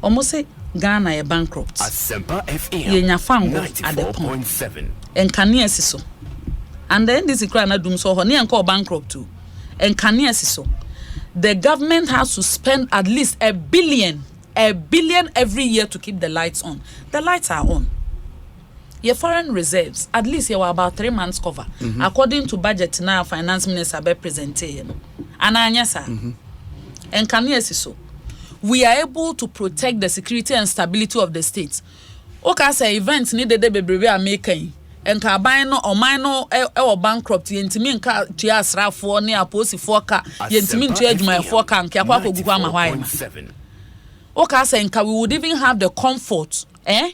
almost say Ghana a bankrupt. Yenya fango at the point. And Kanye so. And then this is crying a doom so honey and call bankrupt too. And Kanye so. The government has to spend at least $1 billion every year to keep the lights on. The lights are on. Your foreign reserves, at least you were about 3 months cover. According to budget now, finance minister be presented. And and can you see so? We are able to protect the security and stability of the states. Okay, say events needed the baby are making. And Cabino or minor or bankrupt, Yentimin car Tiasra for near Posi Forka, Yentimin charge my forka and Kapako Guama Hawaii. Okay, saying we would even have the comfort, and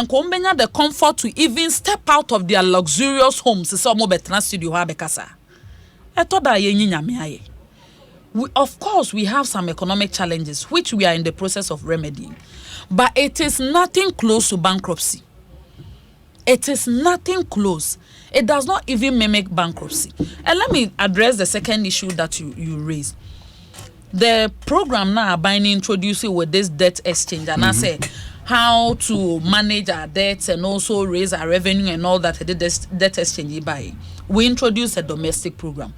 Kombenya the comfort to even step out of their luxurious homes. So mo betra studio ha bekasa. I thought that ye of course we have some economic challenges which we are in the process of remedying, but it is nothing close to bankruptcy. It is nothing close. It does not even mimic bankruptcy. And let me address the second issue that you raised. The program now being introduced with this debt exchange, and I say how to manage our debts and also raise our revenue and all that. The debt exchange by we introduced a domestic program,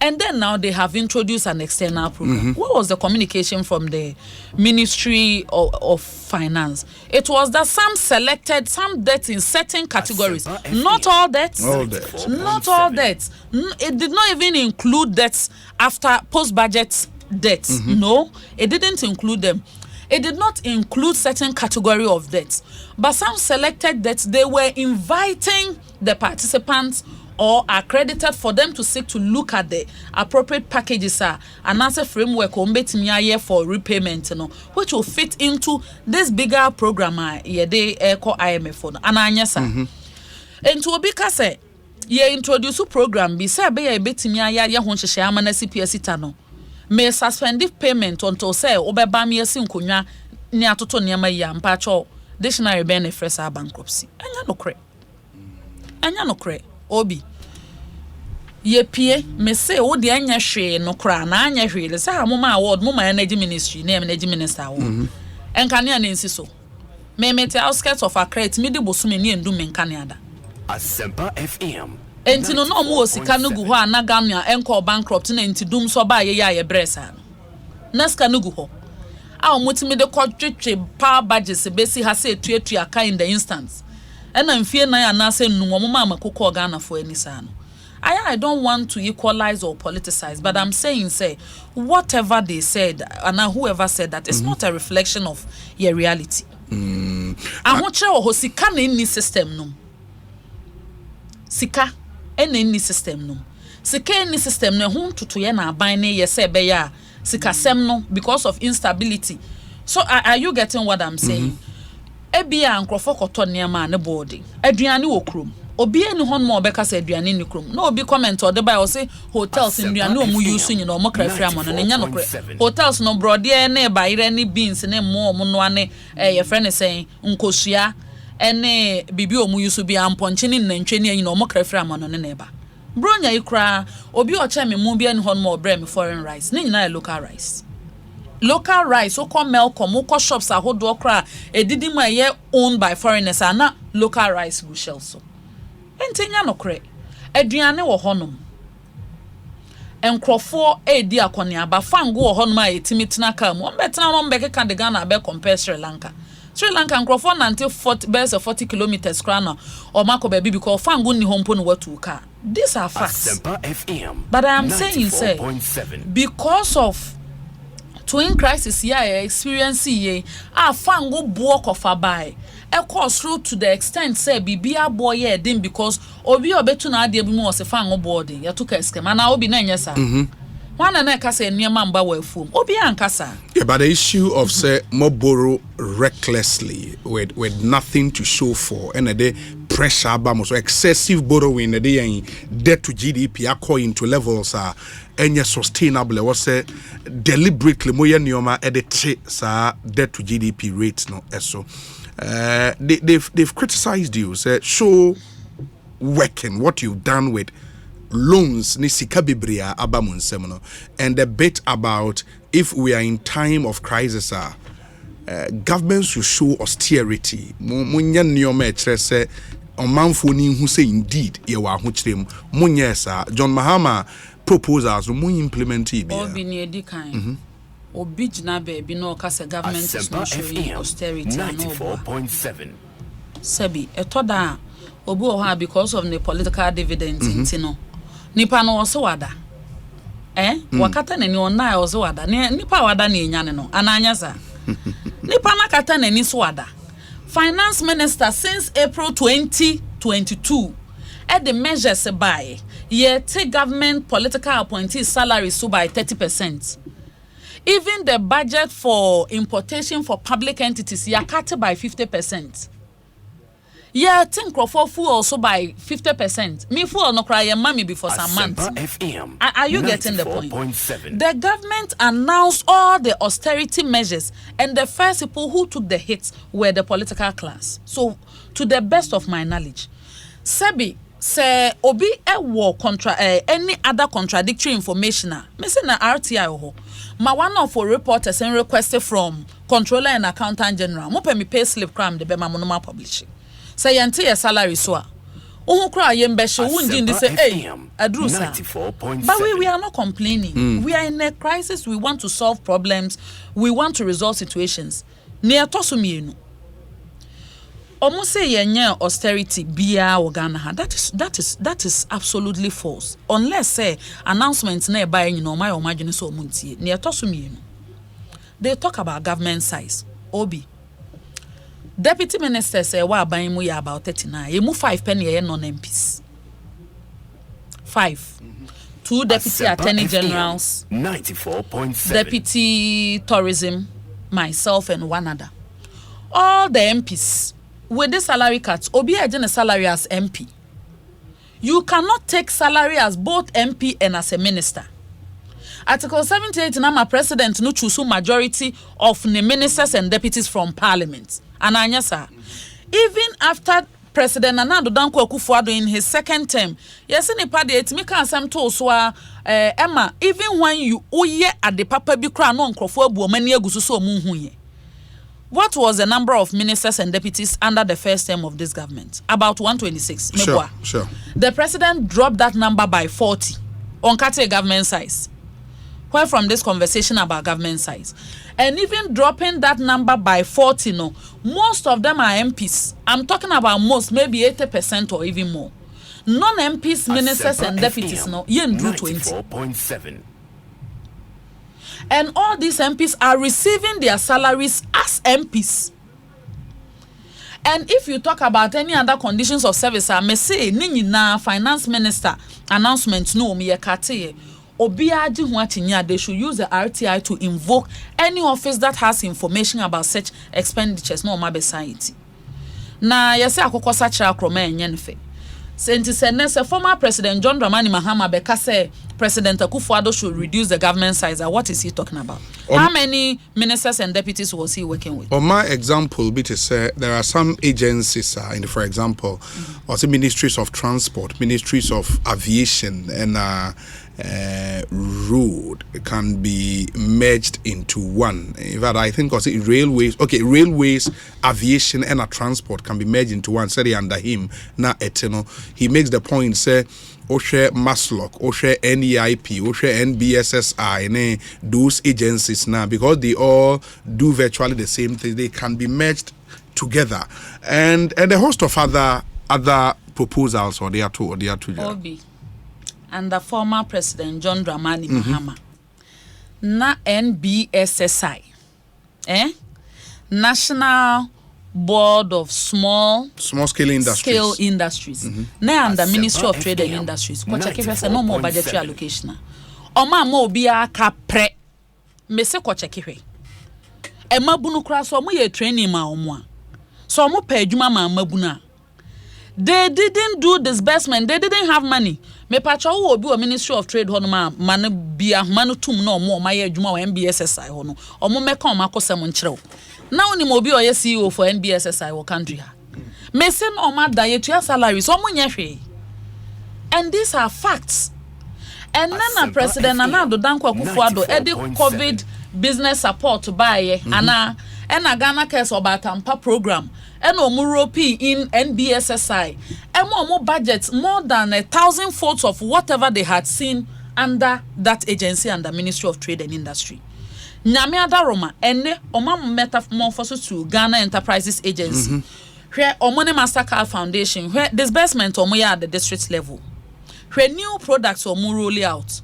and then now they have introduced an external program. What was the communication from the Ministry of Finance? It was that some selected some debts in certain categories, not all debts, not all debts. It did not even include debts after post-budget debts. No, it didn't include them. It did not include certain category of debts, but some selected debts, they were inviting the participants or accredited for them to seek to look at the appropriate packages and answer framework for repayment, which will fit into this bigger program IMF for and to obika say ye introduce program bi say be ye betimi aya ye ho hyehyɛ ama na CPS tano may suspend payment until say obeba me asi nkonwa ne atoto ne ma ya mpa cho dictionary be na fresh bankruptcy anya no kre obi ye pie me say wo de anya hwe no kra na anya hwe le say amoma award moma energy ministry na energy minister wo enka ne na nsi so me mete outskirts of Accra me de bosume ne ndum enka ne ada Asempa FM. Enti no no mo sika no gu ho anaga no enko bankrupt na enti dum so ba ye ya bresa no. Na sika no gu ho. A omotimi de kwatwetwe power badges besi ha se etuatua aka in the instance. Ena mfie na ya na se nnu mo mama kokko Ghana for any sa no. I don't want to equalize or politicize, but I'm saying say whatever they said and whoever said that it's not a reflection of your reality. Ahoche ho sika na ni system no. Sika any system no. Sika any system no ho tutoye na aban ne yese be ya sika sem no because of instability. So are you getting what I'm saying? Ebia ankrofo koto niam ne boarding. Aduane wo krom. Obi eni hon mo obeka say aduane ni krom. No obi comment or dey o say hotels aduane o mu use nyina o mo krafra mo no nya no kre. Hotels no brode na ba ire ni beans ne mo no ane ye friend say nkosua ene bibi o mu use bi amponche ni nantwe ni nyina o mo krafra mo no ne ba. Bronya ikra obi o che me mu bi eni hon mo bre me foreign rice. Ni nyina local rice. Local rice, oko melcom, oko shops ahodo okra edidi ma ye owned by foreigners ana local rice go shell so. Entinya no kre. Aduane wo honom. Enkrofo edi akone aba fango wo honom a etimi tena ka mu. Ombetena no mbekeka de Ghana be compare Sri Lanka. Sri Lanka enkrofo nante 40 kilometers krana o mako be because fango ni hompo no watu ka. These are facts. But I am saying say because of twin crisis here experience here fango block of abai e course through to the extent say bibia boy here din because obi obetu na ade bi mo se fango boarding ya took a scam na obi na nyesa one na ka say niam mba wa afum obi ankasa. Yeah, but the issue of say more borrow recklessly with nothing to show for and the pressure about so excessive borrowing the debt to GDP are into levels any sustainable was say deliberately moya nioma edit sa debt to GDP rates no so they've criticized you say show working what you've done with loans ni sika bibria abamunsem no and the bit about if we are in time of crisis governments should show austerity munya nioma ekere say omanfo ni hu say indeed ye wa ho kirem munya sa John Mahama proposals mun implement it obi ni edi kan obi gina be no ka say government is not showing austerity 94.7 sabi etoda obi o ha because of the political dividends intino nipa no so wada wakata na ni ona o so wada nipa wada na enyane no ananya sa nipa na kata na ni so wada. Finance Minister since April 2022 at the measures by take government political appointees salaries so by 30%. Even the budget for importation for public entities cut by 50%. Think for fuel also by 50%. Me fuel no cry mommy before some months. Are you getting the point? The government announced all the austerity measures and the first people who took the hits were the political class. So to the best of my knowledge, Sebi say obi any other contradictory information me say na RTI ho ma one of for reporters and requested from Controller and Accountant General mo pe me pay slip crime de be ma mo publishing. Say yente your salary so a kra yembe show wunji say adrusa but we are not complaining. We are in a crisis. We want to solve problems. We want to resolve situations. Ne atoso mienu Almost say yenye austerity biya Ghana ha. That is absolutely false. Unless say announcements na by you know my imagine so muntie. Near tosumi. They talk about government size. Obi. Deputy Minister say wa ban mu ya about 39. You move 5 penny non MPs. 5. 2 deputy attorney generals. 94.7. Deputy tourism, myself and one other. All the MPs with the salary cuts, obi a salary as MP. You cannot take salary as both MP and as a minister. Article 78 na president no choose majority of the ministers and deputies from parliament. And anyasa. Even after President Nana Danko Akufo-Addo in his second term, yes ni pa de etimi kan asem to so Emma, even when you oye at the papa bi kra no nkrofo abu o mani agusu so mu hu ye. What was the number of ministers and deputies under the first term of this government? About 126. Sure. The president dropped that number by 40 on Kate government size. Where from this conversation about government size? And even dropping that number by 40, no, most of them are MPs. I'm talking about most, maybe 80% or even more. Non-MPs, ministers and deputies, no, you drew 20. 94.7. And all these MPs are receiving their salaries as MPs. And if you talk about any other conditions of service, I may say, Nini na finance minister announcement no me yakate. Obiaji huatinya, they should use the RTI to invoke any office that has information about such expenditures. No mabe society. Na yese akoko sachira kroma enyenfe. Senti senese former President John Dramani Mahama Beka say President Akufo-Addo should reduce the government size. What is he talking about? How many ministers and deputies was he working with? On my example, there are some agencies, for example, also ministries of transport, ministries of aviation, and road can be merged into one. In fact, I think also railways, aviation, and transport can be merged into one. Say under him, na eternal. He makes the point, say, Oshe Maslock, Oshe NEIP, Oshe NBSSI, those agencies now, because they all do virtually the same thing, they can be merged together. And a host of other proposals or they are two. Obi. And the former President John Dramani Mahama. Na NBSSI. National Board of Small Scale Industries. Na and the Ministry of Trade and Industries. Ko check if no more budgetary allocation. Oma ma obi aka pre. Me se ko check hwe. E mabunu kra so mo ye training ma omo a. So mo pa adwuma ma mabunu a. They didn't do disbursement. They didn't have money. Me pacha wo obi o Ministry of Trade hono ma manu bia manu tum no mo ma ye adwuma wa NBSSI hono. Omo meka o makosem nkyerɛw. Now ni mo bi o ye CEO for NBSSI wo country ha. Me say no ma da ye tua salaries omo nya hwe. And these are facts. And then President Nana Danko Akufo-Addo edi COVID business support buy ana Ghana Cares Obatampa program and Omuropi in NBSSI and more budgets more than 1,000 folds of whatever they had seen under that agency and the Ministry of Trade and Industry. Nyame adaroma ene oma metamorphosis to Ghana Enterprises Agency where Omone Mastercard Foundation where disbursement omo ya at the district level where new products omo roll out.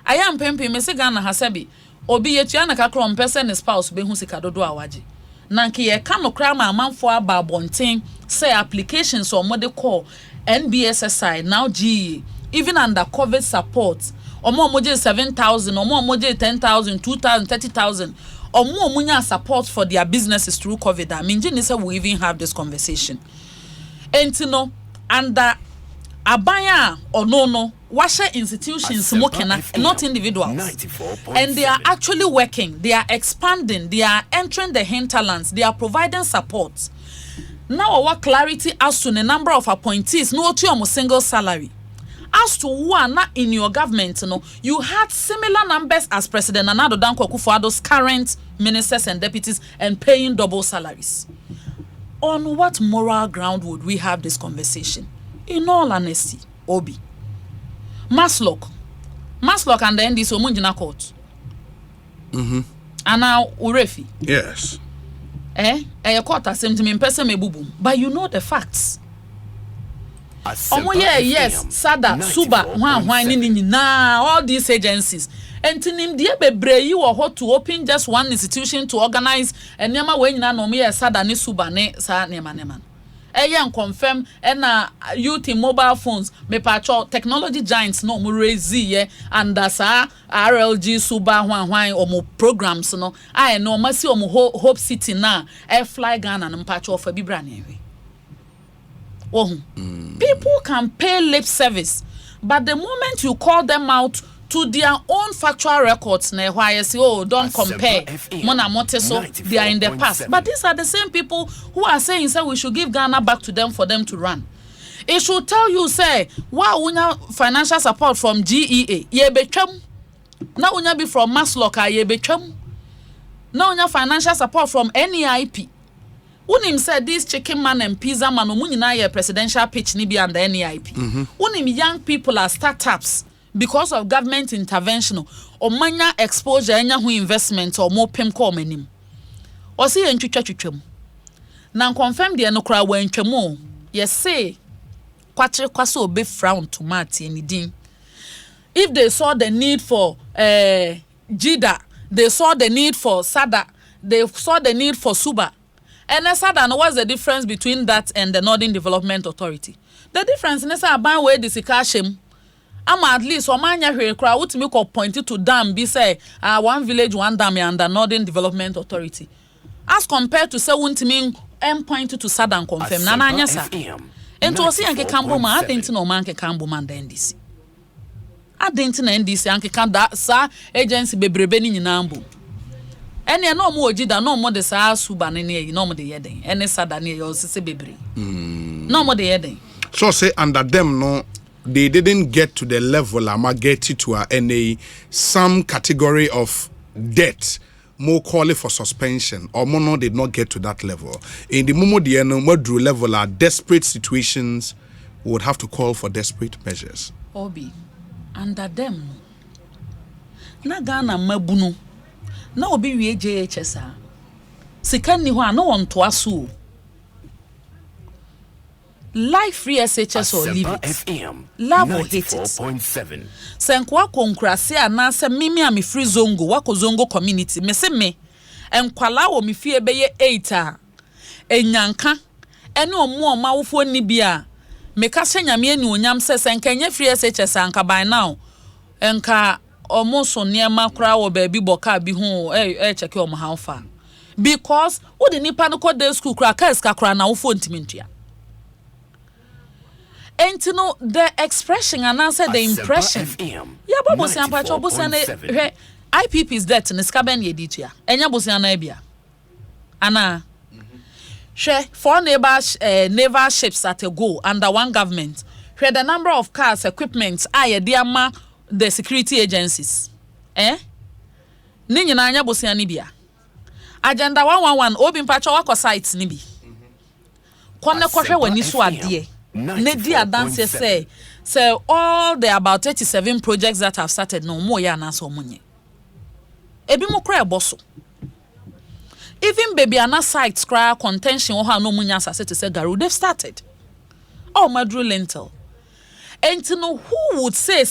I am pempe me se Ghana hasebi obi yetua na kakro mpese ne spouse be hu sika dodo awaje na nke ye ka no kra ma amanfo aba bonten say applications or mode call NBSSI now GE even under COVID support omo moje 7,000 omo moje 10,000 2,000 30,000 omo munya support for their businesses through COVID. I mean you say we even have this conversation entino under abaya or no washer institutions working not individuals and they are actually working, they are expanding, they are entering the hinterlands, they are providing support. Now our clarity as to the number of appointees no to your single salary as to who are not in your government. You had similar numbers as President Nana Danko Akufo-Addo's current ministers and deputies and paying double salaries. On what moral ground would we have this conversation? In all honesty, Obi. Maslock and the NDC Omunjina court. And now Urefi. Yes. court asem to me person me bubu, but you know the facts. Yes, Sada, Suba, Hwan ni na all these agencies. And tinim die bebre you or how to open just one institution to organize and nema we nyina no me Sada ni Suba ne sa nema. And confirm and youth in mobile phones me pacho technology giants no mu raise and sa RLG Suba Hwan or mo programs no I no masi o mo Hope City na fly Ghana and pacho for bibra ne. People can pay lip service, but the moment you call them out to their own factual records, why you say, oh, don't compare. Mona Monteso, they are in the past. But these are the same people who are saying, say, we should give Ghana back to them for them to run. It should tell you, say, wow, unya financial support from GEA, ye bechem. Now unya be from Masloka, ye bechem. Now unya financial support from NEIP. Unim said this chicken man and pizza man umunina ye presidential pitch ni bi under NEIP. Unim young people are startups because of government intervention or manya exposure enya hu investment or more pem call menim. Or see en twitwatwetwam. Na confirm de no kra wa ntwam ye say kwatre kwase obe frown tomato ni din. If they saw the need for Jida, they saw the need for Sada, they saw the need for Suba. And what's the difference between that and the Northern Development Authority? The difference is that ban way disikashim. I'm at least omanya hwe kra wutimi ko point to dam be say one village one dam under Northern Development Authority. As compared to say wutimi point to Sadan confirm na anya sa. Ento osi anke kambo ma adenti no man ke kambo man da NDC. Adenti na NDC anke kan da sa agency bebrebe ni nyina mbo. Ene no mo ojida no mo de sa Suba ne no mo de yeden ene Sada ne yo sese bebre no mo de yeden so say under them no they didn't get to the level ama get to any some category of debt more calling for suspension or mono did not get to that level in the momo de no modru level are desperate situations would have to call for desperate measures obi under them na Ghana mabunu na obi wie JHS a sika ni ho a no won to aso life free SHS or leave it love or hate it 94.7 senkwa konkrase ana se mimi a me free zongo wako zongo community me se me enkwala wo me fie beye 8 a enyanka ene omo mawofo ni bia me ka se nyame ani onyam se senkenye free SHS anka by now enka almost niema kra wo baby boka bi hu check your how far because wo de nipa no ko day school kra ka ska kra na wo fo ntimintua entino the expression and answer the impression ya babo se ampa cho bosa na IPP is that ne ska ben ye ditua enya bosa na bia ana hwe four naval ships at a go under one government where the number of cars equipment aye diama the security agencies ni nyina anya bosia ni bia agenda 111 obi mpacho wako site ni bi konne kohwe wani so ade ne di adanse say all the about 37 projects that have started no mo ya na so munye ebi mo kra eboso even baby ana sites cry contention o ha no munya asase to say garu they've started oh madru lentil. And to know who would say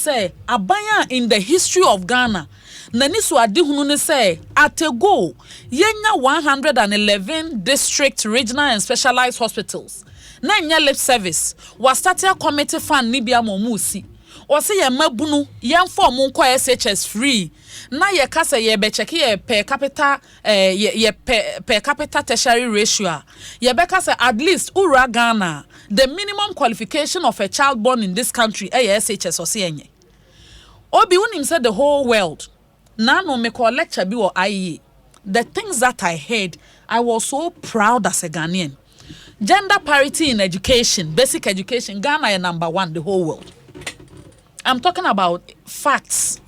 abaya in the history of Ghana nani so ade hunu ne say at a go yenya 111 district regional and specialized hospitals na nya lip service was started a committee fan ni bia momusi o se ye mabunu ye form nko SHS free na ye kasa ye be check ye per capita per capita tertiary ratio ye be kasa at least ura Ghana the minimum qualification of a child born in this country SHS or CNA. Obi unim said the whole world. Nano me call lecture bi or IE. The things that I heard, I was so proud as a Ghanaian. Gender parity in education, basic education, Ghana is #1 the whole world. I'm talking about facts.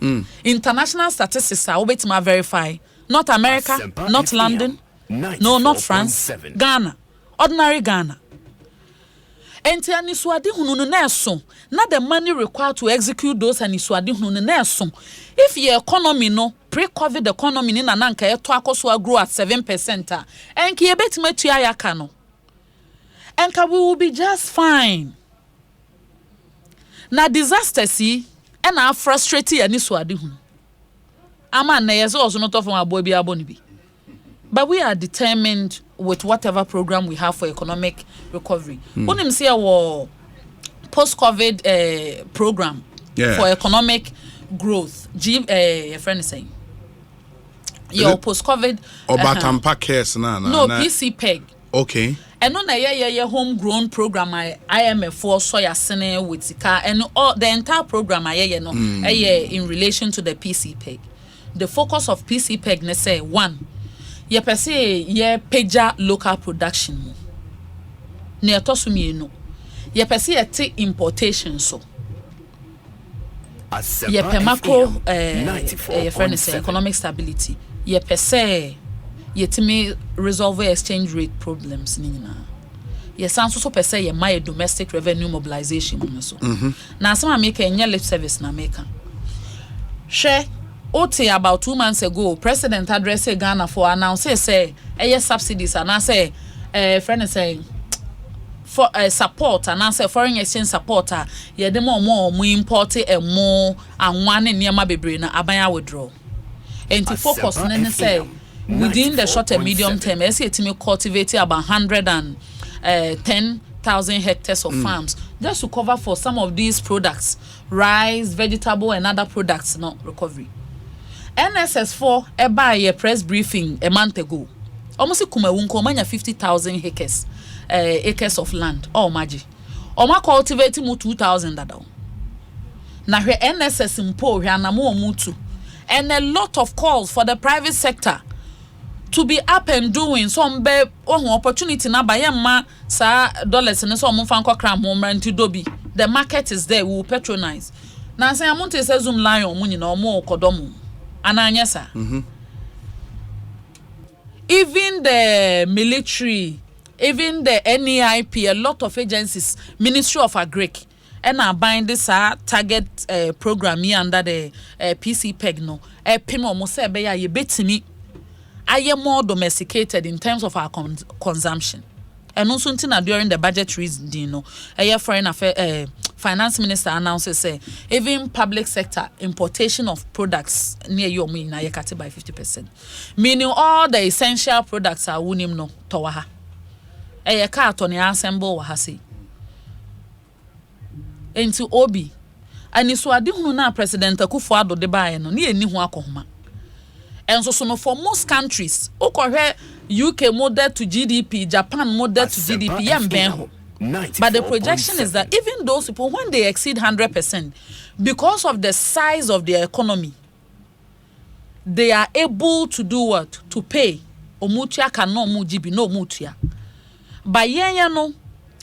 International statistics are obey to verify. Not America, not London, no, not France, Ghana, ordinary Ghana. Enti aniswade hunu na eso na the money required to execute those aniswade hunu na eso if your economy no pre-COVID economy in nanka ye to akoso grow at 7%. And ki ebet metu ayaka no. And we will be just fine. Na disaster see and na frustrated ani so ade hu. Ama na yeso also not from abobi aboni bi. But we are determined with whatever program we have for economic recovery. Unim say our post-COVID program for economic growth. Your friend is saying your post-COVID Obatampa cares na. No, PCPEG. Okay. And on a homegrown program IMF for soya sene with sika and all the entire program in relation to the PCPEG. The focus of PCPEG ne say one, ye per se ye peja local production mo. Ne atosumi no. Ye per se ye importation so. Ye per macro ye friend say economic stability. Ye per se ye timi resolve exchange rate problems ni nyina. Ye san so per se ye my domestic revenue mobilization mo so. Na some make enya lip service na make. Share about 2 months ago, President addressed Ghana for announcing say subsidies and I say friend is saying for support and I say foreign exchange support ye de more import and more and one in near bebre na abaya withdraw. And to focus and say within the short and medium term, I see it cultivate about 110,000 hectares of farms just to cover for some of these products, rice, vegetable and other products not recovery. NSS4 eba ye press briefing a month ago. Almost kumawunko manya 50,000 acres of land. Oh maji. Oma cultivate mu 2,000 dada. Na he NSS impo he anamu mutu. And a lot of calls for the private sector to be up and doing some be opportunity na ba yemma sa dollars ne so mo fan kokra mo mranti dobi. The market is there, we will patronize. Na say amonte say zoom lion mu nyina omo kodomo. Ananyasa. Even the military, even the NEIP, a lot of agencies, Ministry of Agric, and are buying this target program here under the PCPEG no. Pimo mo say be ya ye betimi. I am more domesticated in terms of our consumption. And also during the budget reason, you know, a foreign affairs finance minister announces say even public sector importation of products near you mean na yekati by 50%. Meaning all the essential products are wunim no towaha. A car to assemble wa hasi. Into obi. And isu adi hunu na President Akufo-Addo de bae no ni eni hu akohoma. And so no for most countries, okohwe UK model to GDP, Japan model to GDP, yamben. But the projection is that even those people, when they exceed 100%, because of the size of their economy, they are able to do what? To pay. Omutia cannot mujibi no mutia. But no,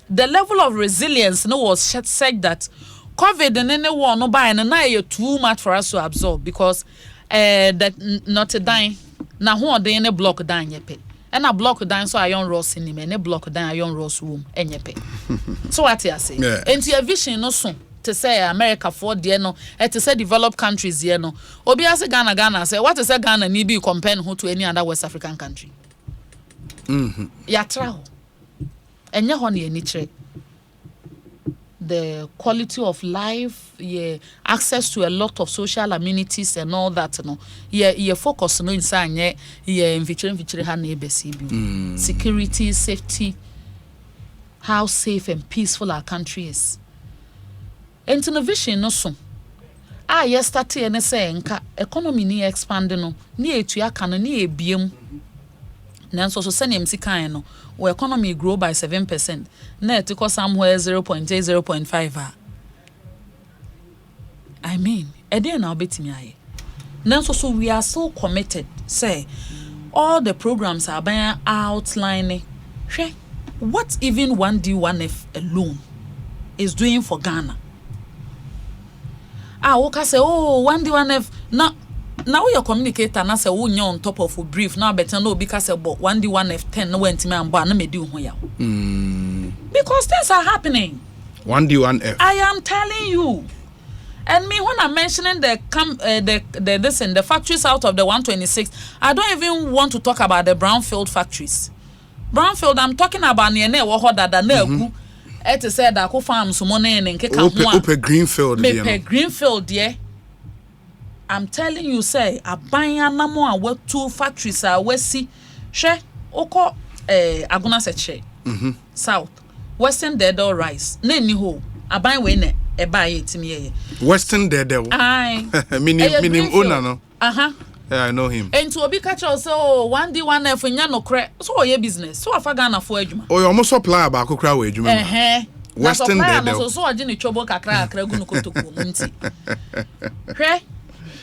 the level of resilience was said that COVID and anyone no buy and now too much for us to absorb because that not dying. Now who are they in a block dying yepe? And a block down so iron ross in him and a block down iron ross room and yepe. So what I say? And your vision no soon to say America for the no, and to say developed countries here no. Obiase Ghana say what is a Ghana need be compared to any other West African country. Ya traho. And ya honey any trade. The quality of life, yeah, access to a lot of social amenities and all that, you know. Yeah, focus no inside, yeah, feature her neighbors, security, safety, how safe and peaceful our country is. And to the vision, no so. Yes, started and saying, economy ni expanding, no, ni etu ya kano ni ebiem. Nanso so send MCK no, where economy grow by 7%. Net equal somewhere 0.8, 0.5. I mean, ede na obetimi aye. Nanso so we are so committed. Say, all the programs are being outlining. What even 1D1F alone is doing for Ghana? Woka say, oh, 1D1F now your communicator na say wo nya on top of a brief now better no because say but 1D1F10 no went me and na me do ho ya. Because things are happening. 1D1F. I am telling you. And me when I'm mentioning the factories out of the 126, I don't even want to talk about the brownfield factories. Brownfield, I'm talking about near that na it is said that farm some money and Open greenfield. Greenfield, yeah. I'm telling you, say, a buying no more what 2 factories are we see. She oko aguna seche. South. Western Dedo rice. Neni ho. A buy we e buy it me. Western Dedo. Aye. Minim owner no. Yeah, I know him. And to obi catch us so one day one for no cre. So your business. So afa Ghana for adwuma. Oh, you almost supply ba kokra we adwuma. Western Dedo. So agye ne chobo kakra gunu kotoku nti. Hwe.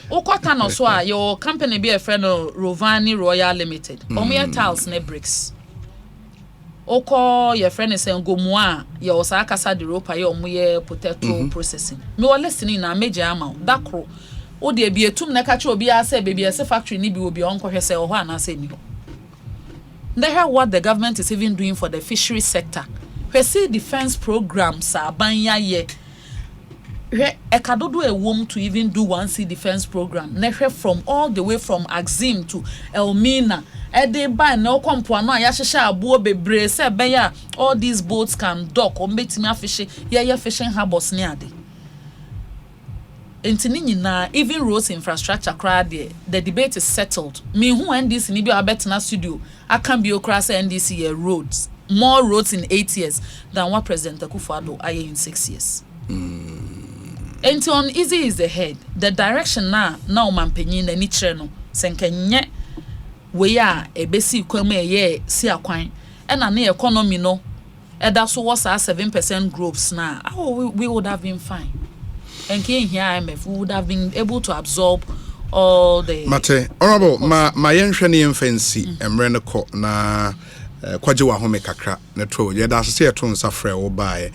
Ukota no so a your company be a friend of Rovani Royal Limited. Omo tiles ne bricks. Oko your friend is saying go moa your osakasa de ropa your omo potato processing. Me were listening na major amount. That crow. O de be etum na kache obi ase baby ase factory ni bi obi onkohwe se ho anase ni. They hear what the government is even doing for the fishery sector. We see defense programs are banya ye. Ekadodo ewom to even do one sea defense program. Nehe from all the way from Axim to Elmina. Ede ba na okompo ano ayahyehe abuo bebre se beya all these boats can dock or betimi afishe ye fishing harbors ni ade. Entini nyina even roads infrastructure crowd there the debate is settled. Me who NDC ni bi abetena studio akan bi okra say NDC ye roads more roads in 8 years than what President Akufo-Addo aye in 6 years. And on easy is the head. The direction now mampenyin na ni kire no senkenye we ya ebesi kwame ye si akwan e na na economy no e da so was 7% growth now. We would have been fine. And here IMF we would have been able to absorb all the Mate honorable ma yenhwe ne yemfansi emre ne ko na kwaje wa home kakra na to ye da so to nsa frɛ wo bae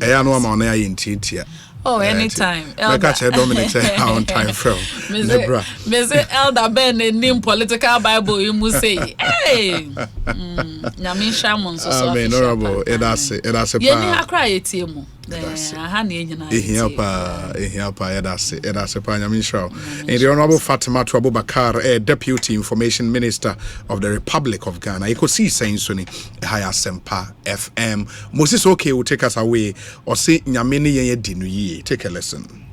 eya no ma ona ya ntitia. Oh, anytime. Elder Dominic say on time from. Me say Elder Ben nim political Bible you must say. Hey. Nyame shamon so so. Amen. Honorable. Edase pa. Ye ni akra yetiemu. Aha na enyina. Ehia pa edase pa nyame shao. And the Honorable Fatimatu Abubakar, Deputy Information Minister of the Republic of Ghana. Ekosiisen suni higher sempa FM. Moses okay will take us away or say nyame ni ye di no ye. Take a lesson.